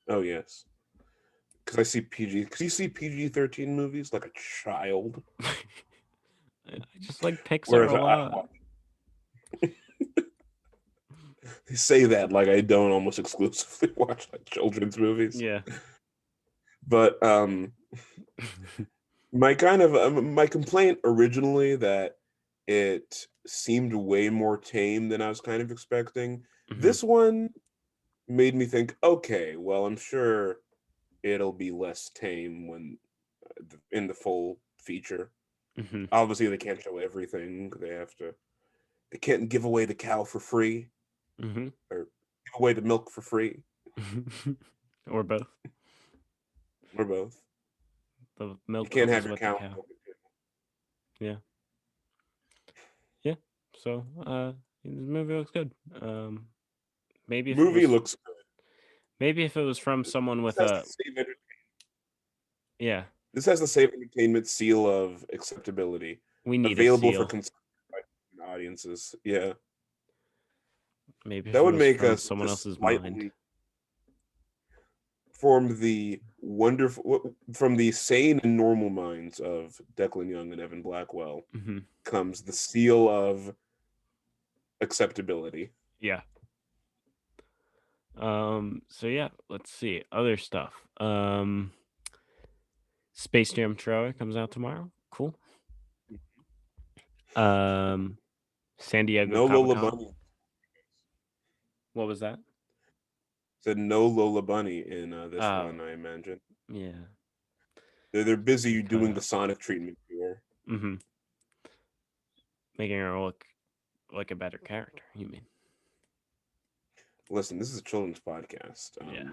Oh, yes. Because I see because you see PG-13 movies like a child. I just like Pixar Whereas a lot. They say that like I don't almost exclusively watch like children's movies. Yeah. But my complaint originally that it seemed way more tame than I was kind of expecting. This one made me think, okay, well, I'm sure it'll be less tame when in the full feature. Obviously, they can't show everything. They can't give away the cow for free, or give away the milk for free, or both. Or both. The milk you can't have goes your with cow. the cow. Yeah. Yeah. So, the movie looks good. Maybe if Movie looks good. Maybe if it was from someone with yeah. This has the same entertainment seal of acceptability. We need available a seal. for consumption by audiences. Yeah. Maybe that if it would was make from us someone just else's slightly mind. From the sane and normal minds of Declan Young and Evan Blackwell comes the seal of acceptability. Yeah. So yeah, let's see. Other stuff. Space Jam trailer comes out tomorrow. Cool. San Diego No Lola Comic-Con. Bunny. What was that? Said no Lola Bunny in this one, I imagine. Yeah. They're busy doing the Sonic treatment tour. Making her look like a better character, you mean? Listen, this is a children's podcast. Yeah.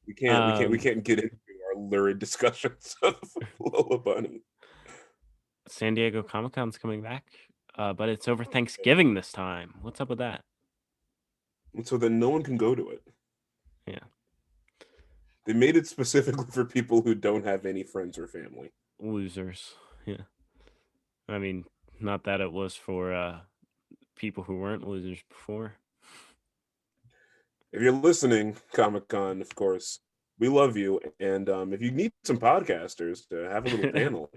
We can't get into our lurid discussions of Lola Bunny. San Diego Comic-Con's coming back, but it's over Thanksgiving this time. What's up with that? So that no one can go to it. Yeah. They made it specifically for people who don't have any friends or family. Losers. Yeah. I mean, not that it was for people who weren't losers before. If you're listening, Comic-Con, of course, we love you. And if you need some podcasters to have a little panel.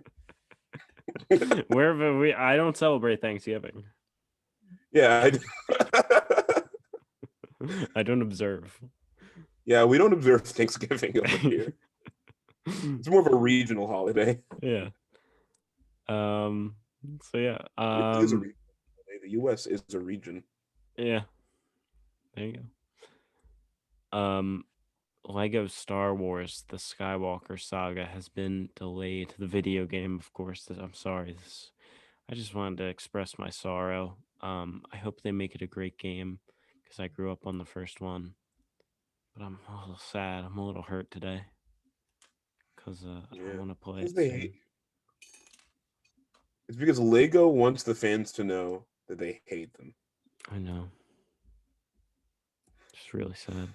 Wherever I don't celebrate Thanksgiving. Yeah. I don't observe. Yeah, we don't observe Thanksgiving over here. It's more of a regional holiday. Yeah. So yeah. It is a region. The U.S. is a region. Yeah. There you go. Lego Star Wars: The Skywalker Saga has been delayed. The video game, of course. I'm sorry. I just wanted to express my sorrow. I hope they make it a great game because I grew up on the first one. But I'm a little sad. I'm a little hurt today because I want to play it soon. It's because Lego wants the fans to know that they hate them. I know. It's really sad.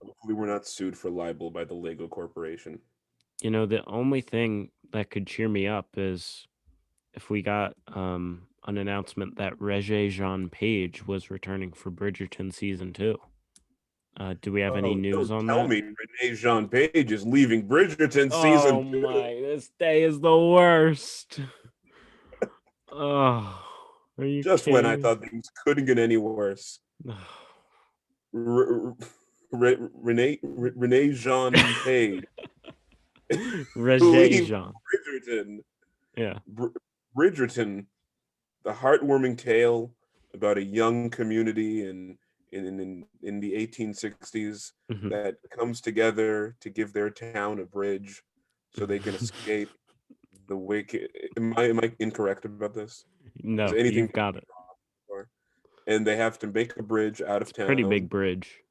Hopefully, we're not sued for libel by the Lego Corporation. The only thing that could cheer me up is if we got an announcement that Regé Jean Page was returning for Bridgerton season 2. Do we have any Oh, news don't on tell that? me Renee Jean Page is leaving Bridgerton Oh season 2. my, this day is the worst. Oh, are you Just when I kidding thought things couldn't get any worse. me? Renee Jean Page Regé leaving Jean. Bridgerton. Yeah. Bridgerton, the heartwarming tale about a young community in the 1860s Mhm. that comes together to give their town a bridge so they can escape the wicked. Am I incorrect about this? Is No, anything you've got it. wrong? And they have to make a bridge out of Pretty town. big bridge.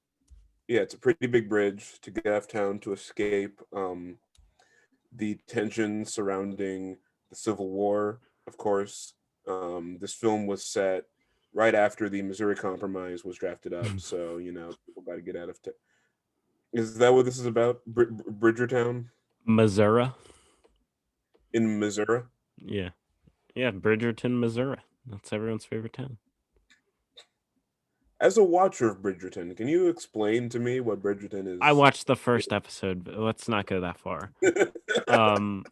Yeah, it's a pretty big bridge to get out of town to escape the tensions surrounding the Civil War, of course. This film was set right after the Missouri Compromise was drafted up, so people got to get out of. Is that what this is about? Bridgertown Missouri. in Missouri. Yeah. Yeah, Bridgerton, Missouri. That's everyone's favorite town. As a watcher of Bridgerton, can you explain to me what Bridgerton I is? watched the first episode, but let's not go that far. Um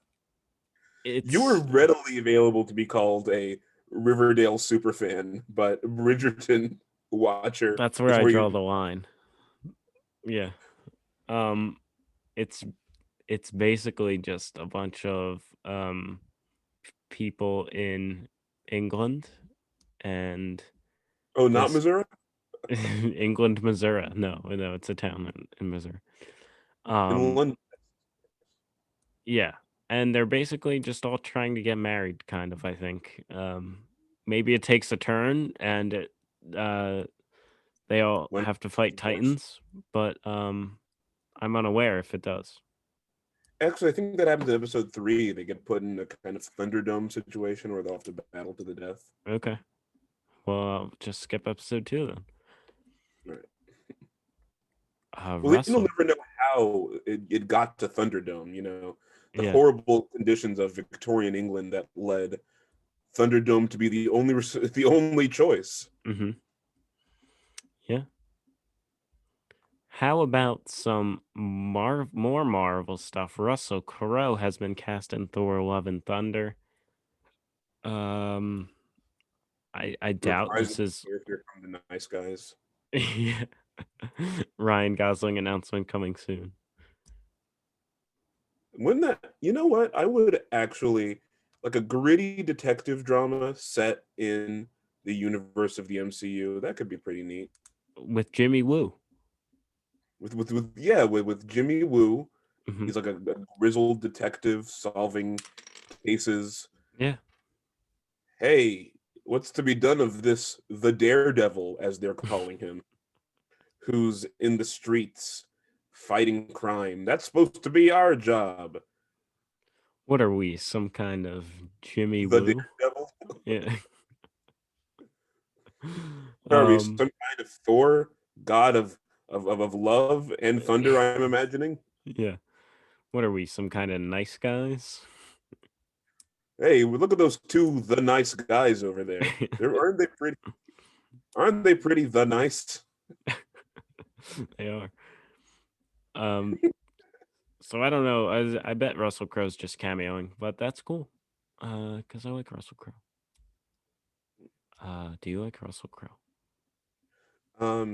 You were it's readily available to be called a Riverdale superfan, but Bridgerton watcher that's where is I where draw you. the line. Yeah. Um it's it's basically just a bunch of people in England and Oh, not this Missouri. England, Missouri. No, it's a town in Missouri. In Um, London. yeah, and they're basically just all trying to get married, kind of. I think. Maybe it takes a turn, and uh, they all When have to fight divorce. titans, but I'm unaware if it does. Actually, I think that happens in episode 3. They get put in a kind of Thunderdome situation where they'll have to battle to the death. Okay, well, I'll just skip episode 2 then. Right. Well, you'll Russell. never know how it got to Thunderdome. The Yeah. horrible conditions of Victorian England that led Thunderdome to be the only choice. Mm-hmm. Yeah. How about some more Marvel stuff? Russell Crowe has been cast in Thor: Love and Thunder. Um, I doubt Reprising this the is character from the Nice Guys. yeah. Ryan Gosling announcement coming soon. Wouldn't that? You know what? I would actually like a gritty detective drama set in the universe of the MCU. That could be pretty neat. With Jimmy Woo. With Jimmy Woo. Hmm. He's like a grizzled detective solving cases. Yeah. Hey, what's to be done of this the Daredevil, as they're calling him, who's in the streets fighting crime? That's supposed to be our job. What are we? Some kind of Jimmy The Woo? Daredevil? Yeah. What are we? Some um. kind of Thor, god of love and thunder, I'm imagining. Yeah. What are we? Some kind of nice guys? Hey, look at those two the nice guys over there. Aren't they pretty? Aren't they pretty the nice? They are. Um. So I don't know. I bet Russell Crowe's just cameoing, but that's cool. Because I like Russell Crowe. Do you like Russell Crowe?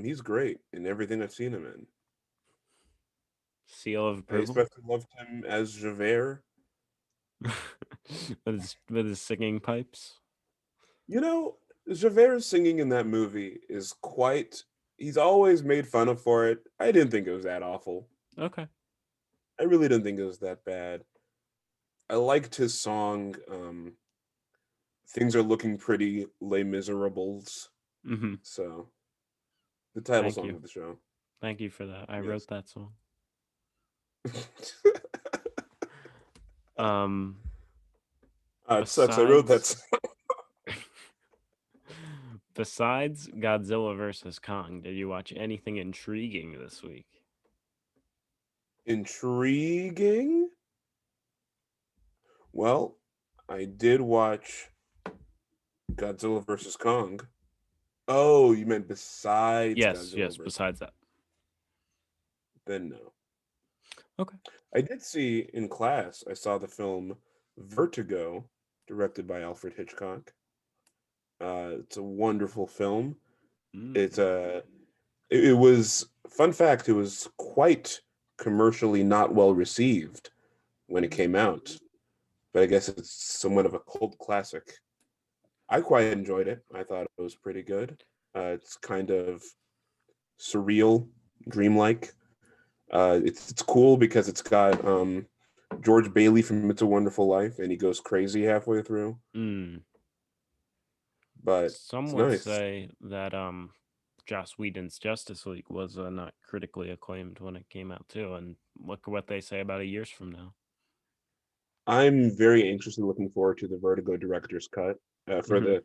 He's great in everything I've seen him in. Seal of I approval especially loved him as Javert. with his singing pipes. You know, Javert's singing in that movie is quite. He's always made fun of for it. I didn't think it was that awful. Okay. I really didn't think it was that bad. I liked his song. Things are looking pretty, Les Miserables. Mm-hmm. So the title Thank song you. of the show. Thank you for that. I Yes. wrote that song. It It sucks. I wrote that besides song. Besides Godzilla versus Kong, did you watch anything intriguing this week? Intriguing? Well, I did watch Godzilla versus Kong. Oh, you meant besides Yes, Godzilla yes, versus? besides that. Then no. Okay. I did see in class, I saw the film Vertigo, directed by Alfred Hitchcock. It's a wonderful film. It's Mm. a it was fun fact, it was quite commercially not well received when it came out, but I guess it's somewhat of a cult classic. I quite enjoyed it. I thought it was pretty good. It's kind of surreal, dreamlike. It's cool because it's got George Bailey from It's a Wonderful Life, and he goes crazy halfway through, Mm. but Some it's would nice. say that Joss Whedon's Justice League was not critically acclaimed when it came out too, and look what they say about a years from now. I'm very anxiously looking forward to the Vertigo director's cut for Hmm.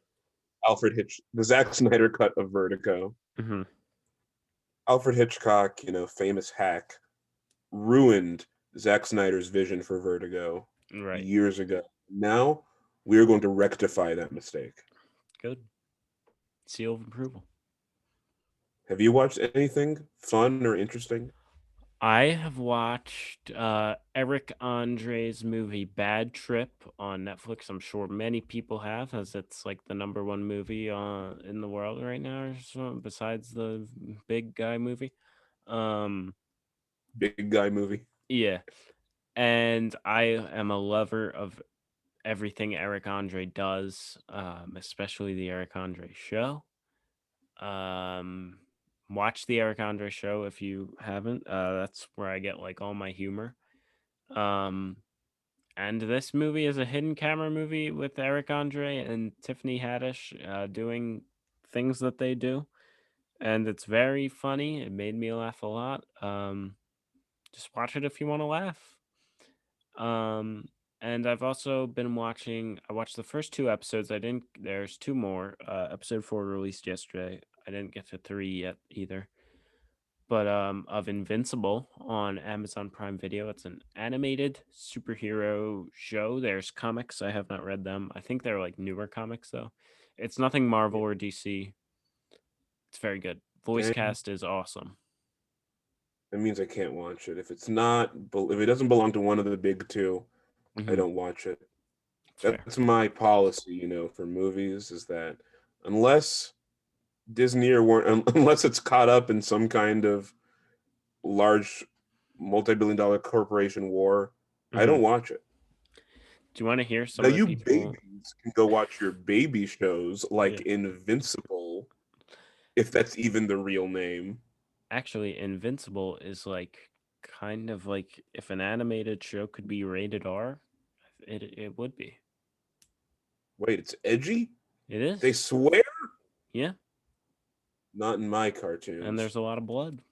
the Zack Snyder cut of Vertigo. Hmm. Alfred Hitchcock, famous hack, ruined Zack Snyder's vision for Vertigo Right. years ago. Now we're going to rectify that mistake. Good. Seal of approval. Have you watched anything fun or interesting? I have watched Eric Andre's movie Bad Trip on Netflix. I'm sure many people have, as it's like the number one movie in the world right now, or so, besides the Big Guy movie. Um, Big guy movie. yeah, and I am a lover of everything Eric Andre does, especially the Eric Andre show. Um, watch the Eric Andre show if you haven't. That's where I get like all my humor. Um, and this movie is a hidden camera movie with Eric Andre and Tiffany Haddish doing things that they do, and it's very funny. It made me laugh a lot. Just watch it if you want to laugh. Um, and I've also been watching. I watched the first two episodes. I didn't. There's two more. Episode 4 released yesterday. I didn't get to 3 yet either. But of Invincible on Amazon Prime Video. It's an animated superhero show. There's comics. I have not read them. I think they're like newer comics though. It's nothing Marvel Yeah. or DC. It's very good. Voice Dang, cast is awesome. that means I can't watch it. If it doesn't belong to one of the big two, I Hmm. don't watch it. It's fair. That's my policy, for movies is that unless Disney or Warner, unless it's caught up in some kind of large multi-billion dollar corporation war, I Hmm. don't watch it. Do you want to hear Now some of the you people? babies can go watch your baby shows like Yeah. Invincible, if that's even the real name. Actually, Invincible is like kind of like if an animated show could be rated R, it would be. Wait, it's edgy? It They is. swear? Yeah, Not in my and cartoons. there's a lot of blood.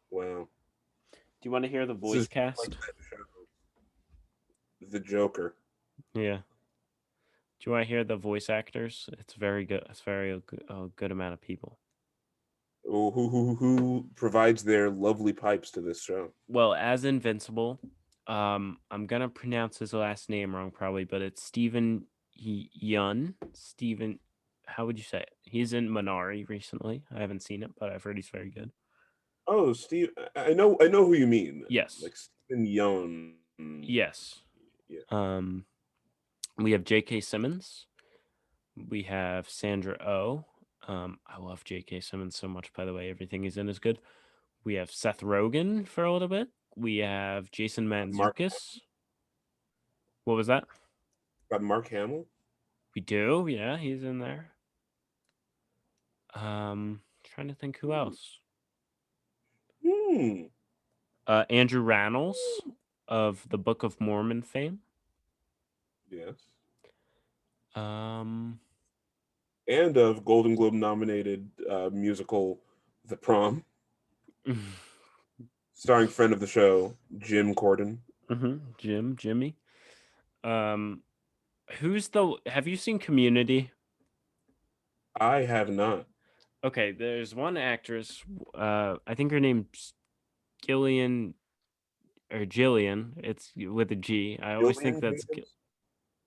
Wow. Do you want to hear the This voice is just like cast? that show, The Joker. Yeah. Do you want to hear the voice actors? It's very good. It's very a good amount of people. Who provides their lovely pipes to this show? Well, as Invincible, I'm gonna pronounce his last name wrong probably, but it's Stephen Yun. Stephen, how would you say it? He's in Minari recently. I haven't seen it, but I've heard he's very good. Oh, Steve. I know who you mean. Yes, Like Stephen Young. yes. Yeah. Um, we have J.K. Simmons. We have Sandra Oh. I love J.K. Simmons so much. By the way, everything he's in is good. We have Seth Rogen for a little bit. We have Jason Mark Mantzoukas. What was that? got Mark Hamill. We do, yeah, he's in there. Trying to think who Hmm. else. Hmm. Andrew Rannells of the Book of Mormon fame. Yes. Um, And of Golden Globe nominated musical The Prom, starring friend of the show Jim Corden. Jimmy. Um, who's the? Have you seen Community? I have not. Okay, there's one actress. I think her name's Gillian or Jillian. It's with a G. I always think Gillian that's Jacobs?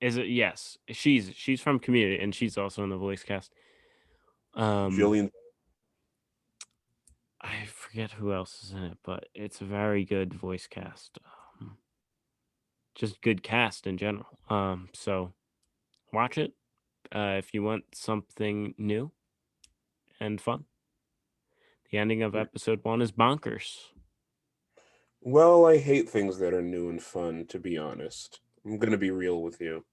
is it? Yes, she's from Community, and she's also in the voice cast. Um, Jillian. I forget who else is in it, but it's a very good voice cast. Just good cast in general. So watch it if you want something new and fun. The ending of episode 1 is bonkers. Well, I hate things that are new and fun, to be honest. I'm gonna be real with you.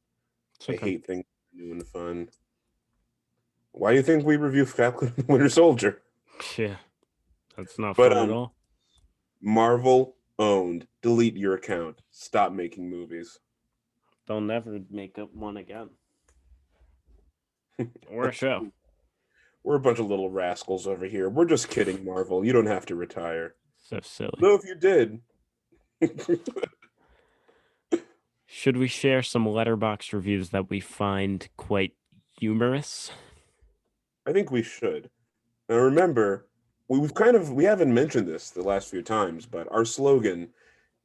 It's I okay. hate things that are new and fun. Why do you think we review Falcon and the Winter Soldier? Yeah, that's not But fun at all. Marvel owned. Delete your account. Stop making movies. They'll never make up one again. Or a show. We're a bunch of little rascals over here. We're just kidding, Marvel. You don't have to retire. So silly. Though if you did, Should we share some letterbox reviews that we find quite humorous? I think we should. Now remember, we haven't mentioned this the last few times, but our slogan,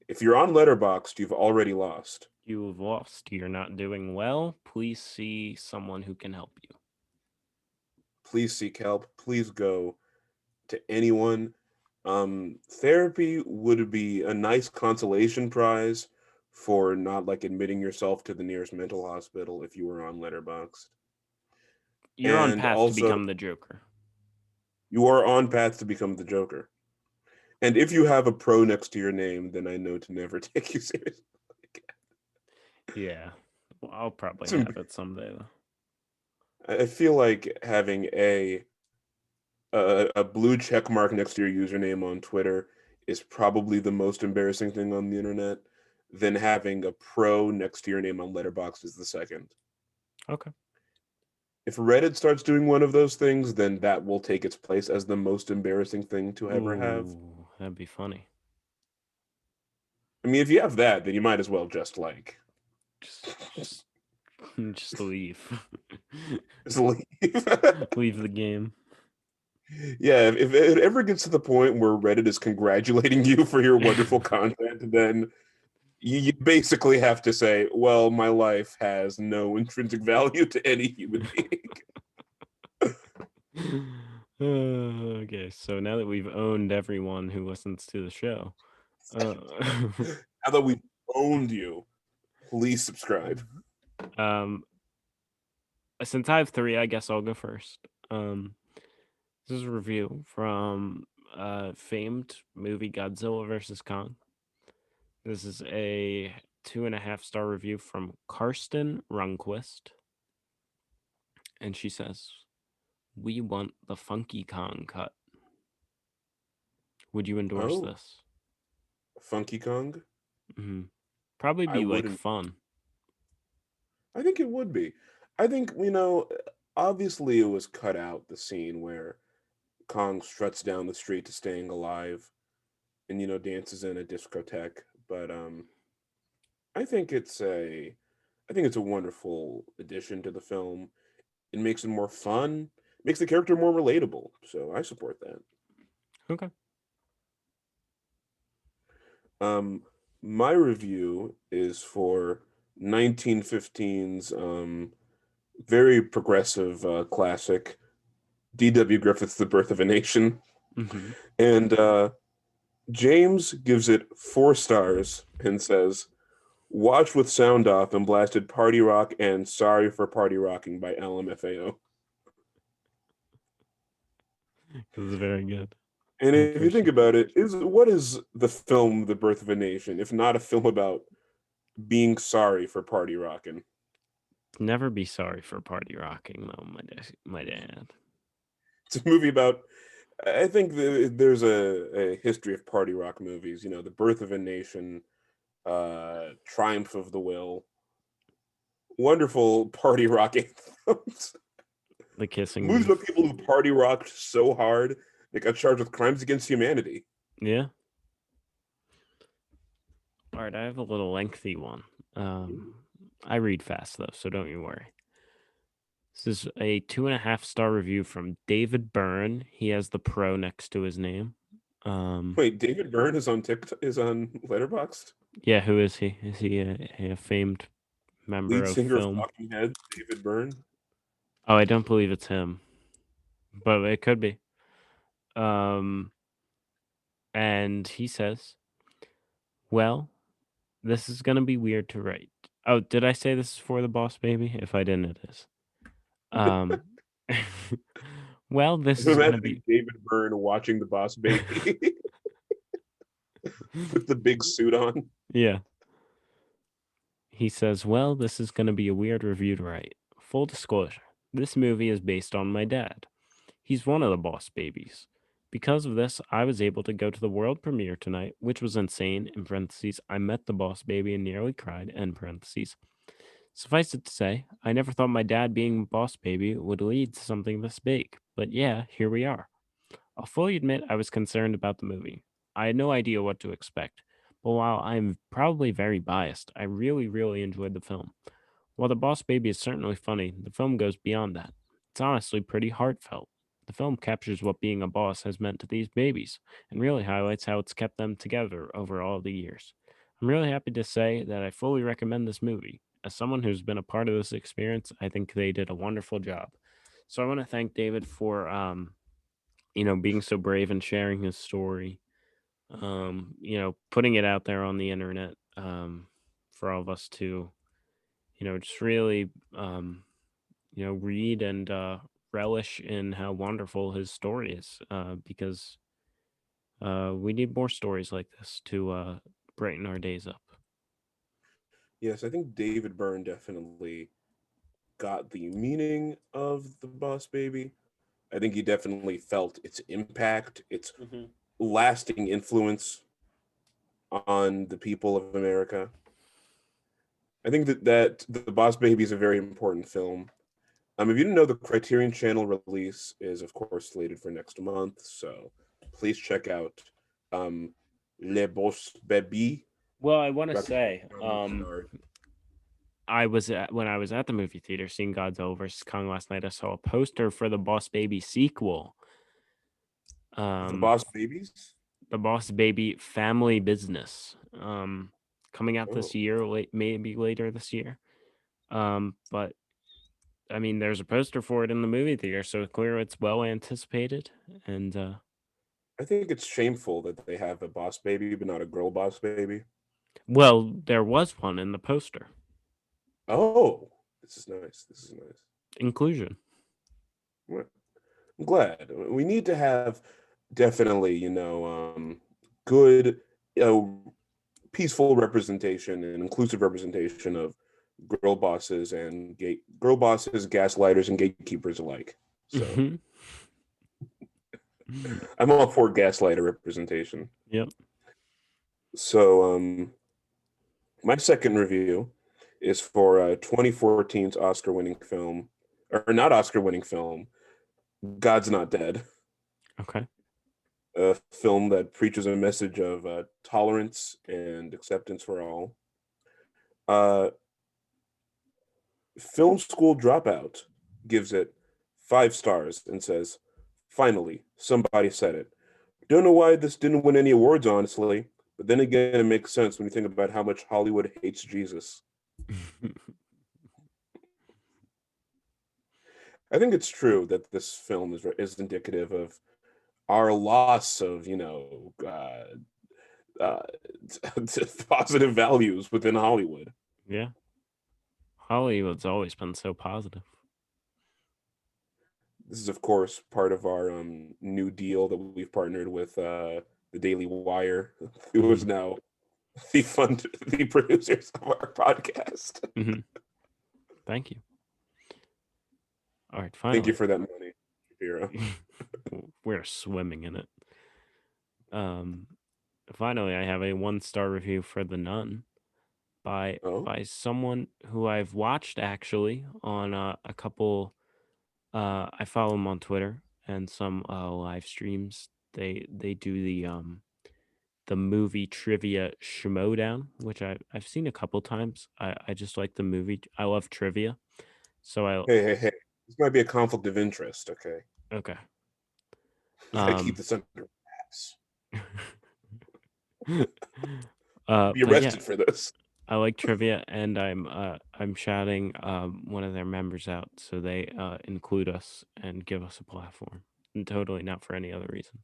if you're on Letterboxd, you've already lost. You have lost. You're not doing well. Please see someone who can help you. Please seek help. Please go to anyone. Therapy would be a nice consolation prize for not like admitting yourself to the nearest mental hospital if you were on Letterboxd. You're on And path to also, become the Joker. you are on path to become the Joker. And if you have a pro next to your name, then I know to never take you seriously. Yeah. Well, I'll probably It's have it someday, though. I feel like having a blue check mark next to your username on Twitter is probably the most embarrassing thing on the internet. Then having a pro next to your name on Letterboxd is the second. Okay. If Reddit starts doing one of those things, then that will take its place as the most embarrassing thing to ever have. Ooh, that'd be funny. I mean, if you have that, then you might as well just like Just, just leave. just leave. Leave the game. Yeah, if it ever gets to the point where Reddit is congratulating you for your wonderful content, then you basically have to say, well, my life has no intrinsic value to any human being. Okay, so now that we've owned everyone who listens to the show, uh, Now that we've owned you, please subscribe. um, since I have 3, I guess I'll go first. This is a review from famed movie Godzilla versus Kong. This is a 2.5-star review from Karsten Runquist, and she says, "We want the Funky Kong cut. Would you endorse Oh, this?" Funky Kong? Probably I be like wouldn't. fun. I think it would be. I think, obviously it was cut out the scene where Kong struts down the street to Staying Alive and, dances in a discotheque. But I think it's a I think it's a wonderful addition to the film. It makes it more fun, makes the character more relatable. So I support that. Okay. Um, my review is for 1915's very progressive classic, D.W. Griffith's The Birth of a Nation. Mm-hmm. And James gives it 4 stars and says, watch with sound off and blasted Party Rock and Sorry for Party Rocking by LMFAO. This is very good. And I if you think appreciate it. about it, what is the film The Birth of a Nation, if not a film about being sorry for party rocking? Never be sorry for party rocking, though, my dad. It's a movie about, I think there's a history of party rock movies, The Birth of a Nation, Triumph of the Will, wonderful party rock anthems. The kissing Movies about booth. people who party rocked so hard they got charged with crimes against humanity. Yeah. All right, I have a little lengthy one. I read fast, though, so don't you worry. This is a 2.5-star review from David Byrne. He has the pro next to his name. Wait, David Byrne is on TikTok, is on Letterboxd? Yeah, who is he? Is he a famed member Lead of singer of film? Talking Heads, David Byrne. Oh, I don't believe it's him, but it could be. Um, and he says, "Well, this is gonna be weird to write." Oh, did I say this is for the boss baby? If I didn't, it is. Um, well, this I'm is gonna imagining be. David Byrne watching the Boss Baby with the big suit on. Yeah. He says, "Well, this is going to be a weird review to write. Full disclosure, this movie is based on my dad. He's one of the boss babies. Because of this, I was able to go to the world premiere tonight, which was insane. In parentheses, I met the boss baby and nearly cried. End parentheses. Suffice it to say, I never thought my dad being boss baby would lead to something this big. But yeah, here we are. I'll fully admit I was concerned about the movie. I had no idea what to expect, but while I'm probably very biased, I really, really enjoyed the film. While The Boss Baby is certainly funny, the film goes beyond that. It's honestly pretty heartfelt. The film captures what being a boss has meant to these babies and really highlights how it's kept them together over all the years. I'm really happy to say that I fully recommend this movie. As someone who's been a part of this experience, I think they did a wonderful job. So I want to thank David for being so brave and sharing his story, putting it out there on the internet, for all of us to, just really, read and relish in how wonderful his story is, because we need more stories like this to brighten our days up. Yes, I think David Byrne definitely got the meaning of the Boss Baby. I think he definitely felt its impact, its Hmm. lasting influence on the people of America. I think that the Boss Baby is a very important film. If you didn't know, the Criterion Channel release is, of course, slated for next month. So please check out um, Le Boss Baby. Well, I want to say, Raconte Renard. when I was at the movie theater seeing Godzilla vs Kong last night, I saw a poster for the Boss Baby sequel. The Um, Boss Babies? The Boss Baby Family Business, coming out this Oh, year, maybe later this year. But I mean, there's a poster for it in the movie theater, so clearly it's well anticipated. And I think it's shameful that they have a Boss Baby, but not a girl Boss Baby. well, there was one in the poster. Oh, this is nice. This is nice. Inclusion. Well, I'm glad. We need to have definitely, good, peaceful representation and inclusive representation of girl bosses, gaslighters, and gatekeepers alike. So Hmm. I'm all for gaslighter representation. Yep. So my second review is for 2014's Oscar-winning film, or not Oscar-winning film, God's Not Dead, Okay. a film that preaches a message of tolerance and acceptance for all. Uh, Film School Dropout gives it 5 stars and says, "Finally, somebody said it. Don't know why this didn't win any awards, honestly, but then again, it makes sense when you think about how much Hollywood hates Jesus." I think it's true that this film is indicative of our loss of, uh, positive values within Hollywood. Yeah. Hollywood's always been so positive. This is, of course, part of our new deal that we've partnered with the Daily Wire, who is Hmm. now the producers of our podcast. Hmm. Thank you. All right. Thank you Finally, for that money, Shapiro. we're swimming in it. Um, Finally, I have a 1-star review for The Nun by Oh, someone who I've watched actually on a couple. I follow him on Twitter and some live streams. They do the movie trivia schmodown, which I've seen a couple times. I just like the movie. I love trivia, so I hey, hey, hey! This might be a conflict of interest. Okay, Okay. we gotta keep Um. this under wraps. Be But yeah, arrested for this. I like trivia, and I'm shouting one of their members out so they include us and give us a platform, and totally not for any other reason.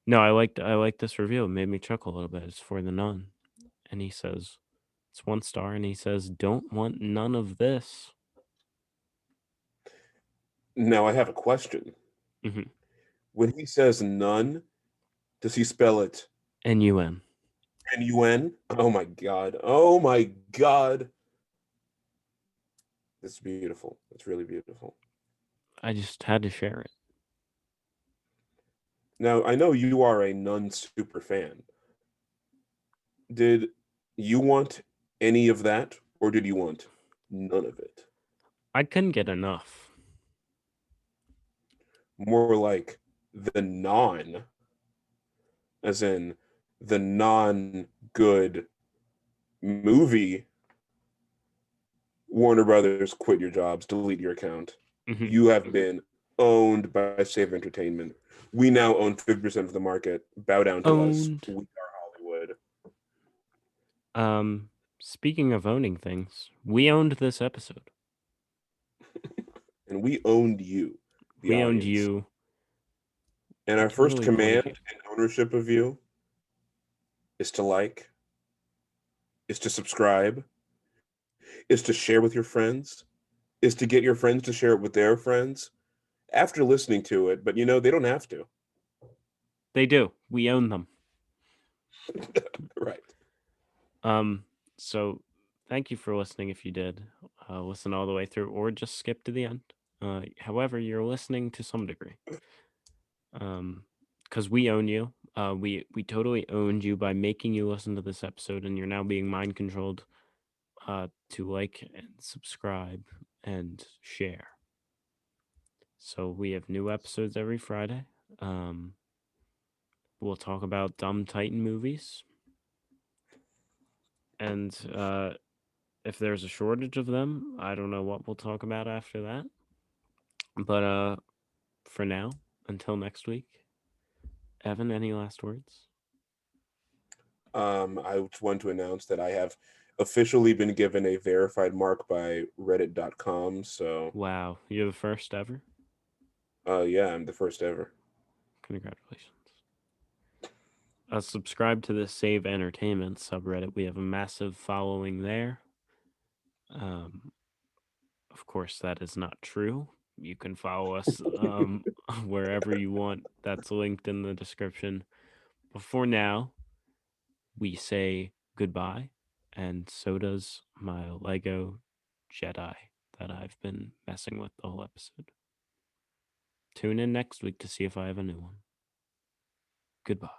No, I liked this review. It made me chuckle a little bit. It's for the nun, and he says it's 1 star, and he says don't want none of this. Now I have a question. Mm-hmm. When he says none, does he spell it N-U-N. N-U-N? Oh my God. Oh my God. That's beautiful. That's really beautiful. I just had to share it. Now, I know you are a Nun super fan. Did you want any of that, or did you want none of it? I couldn't get enough. More like the non, as in the non good movie. Warner Brothers, quit your jobs, delete your account. Mm-hmm. You have been owned by Save Entertainment. We now own 50% of the market. Bow down to us. Owned. We are Hollywood. Speaking of owning things, we owned this episode. And we owned you, the We owned audience. you. And We our first totally command played you. and ownership of you is to like, is to subscribe, is to share with your friends, is to get your friends to share it with their friends after listening to it. But they don't have to. They do. We own them. Right. So thank you for listening if you did. Listen all the way through or just skip to the end. However, you're listening to some degree. Because we own you. We totally owned you by making you listen to this episode, and you're now being mind controlled to like and subscribe and share. So we have new episodes every Friday. We'll talk about dumb Titan movies. And if there's a shortage of them, I don't know what we'll talk about after that. But for now, until next week, Evan, any last words? I just want to announce that I have officially been given a verified mark by reddit.com. So, Wow, you're the first ever. yeah, I'm the first ever. Congratulations. Subscribe to the Save Entertainment subreddit. We have a massive following there. Of course, that is not true. You can follow us wherever you want. That's linked in the description. But for now, we say goodbye, and so does my Lego Jedi that I've been messing with the whole episode. Tune in next week to see if I have a new one. Goodbye.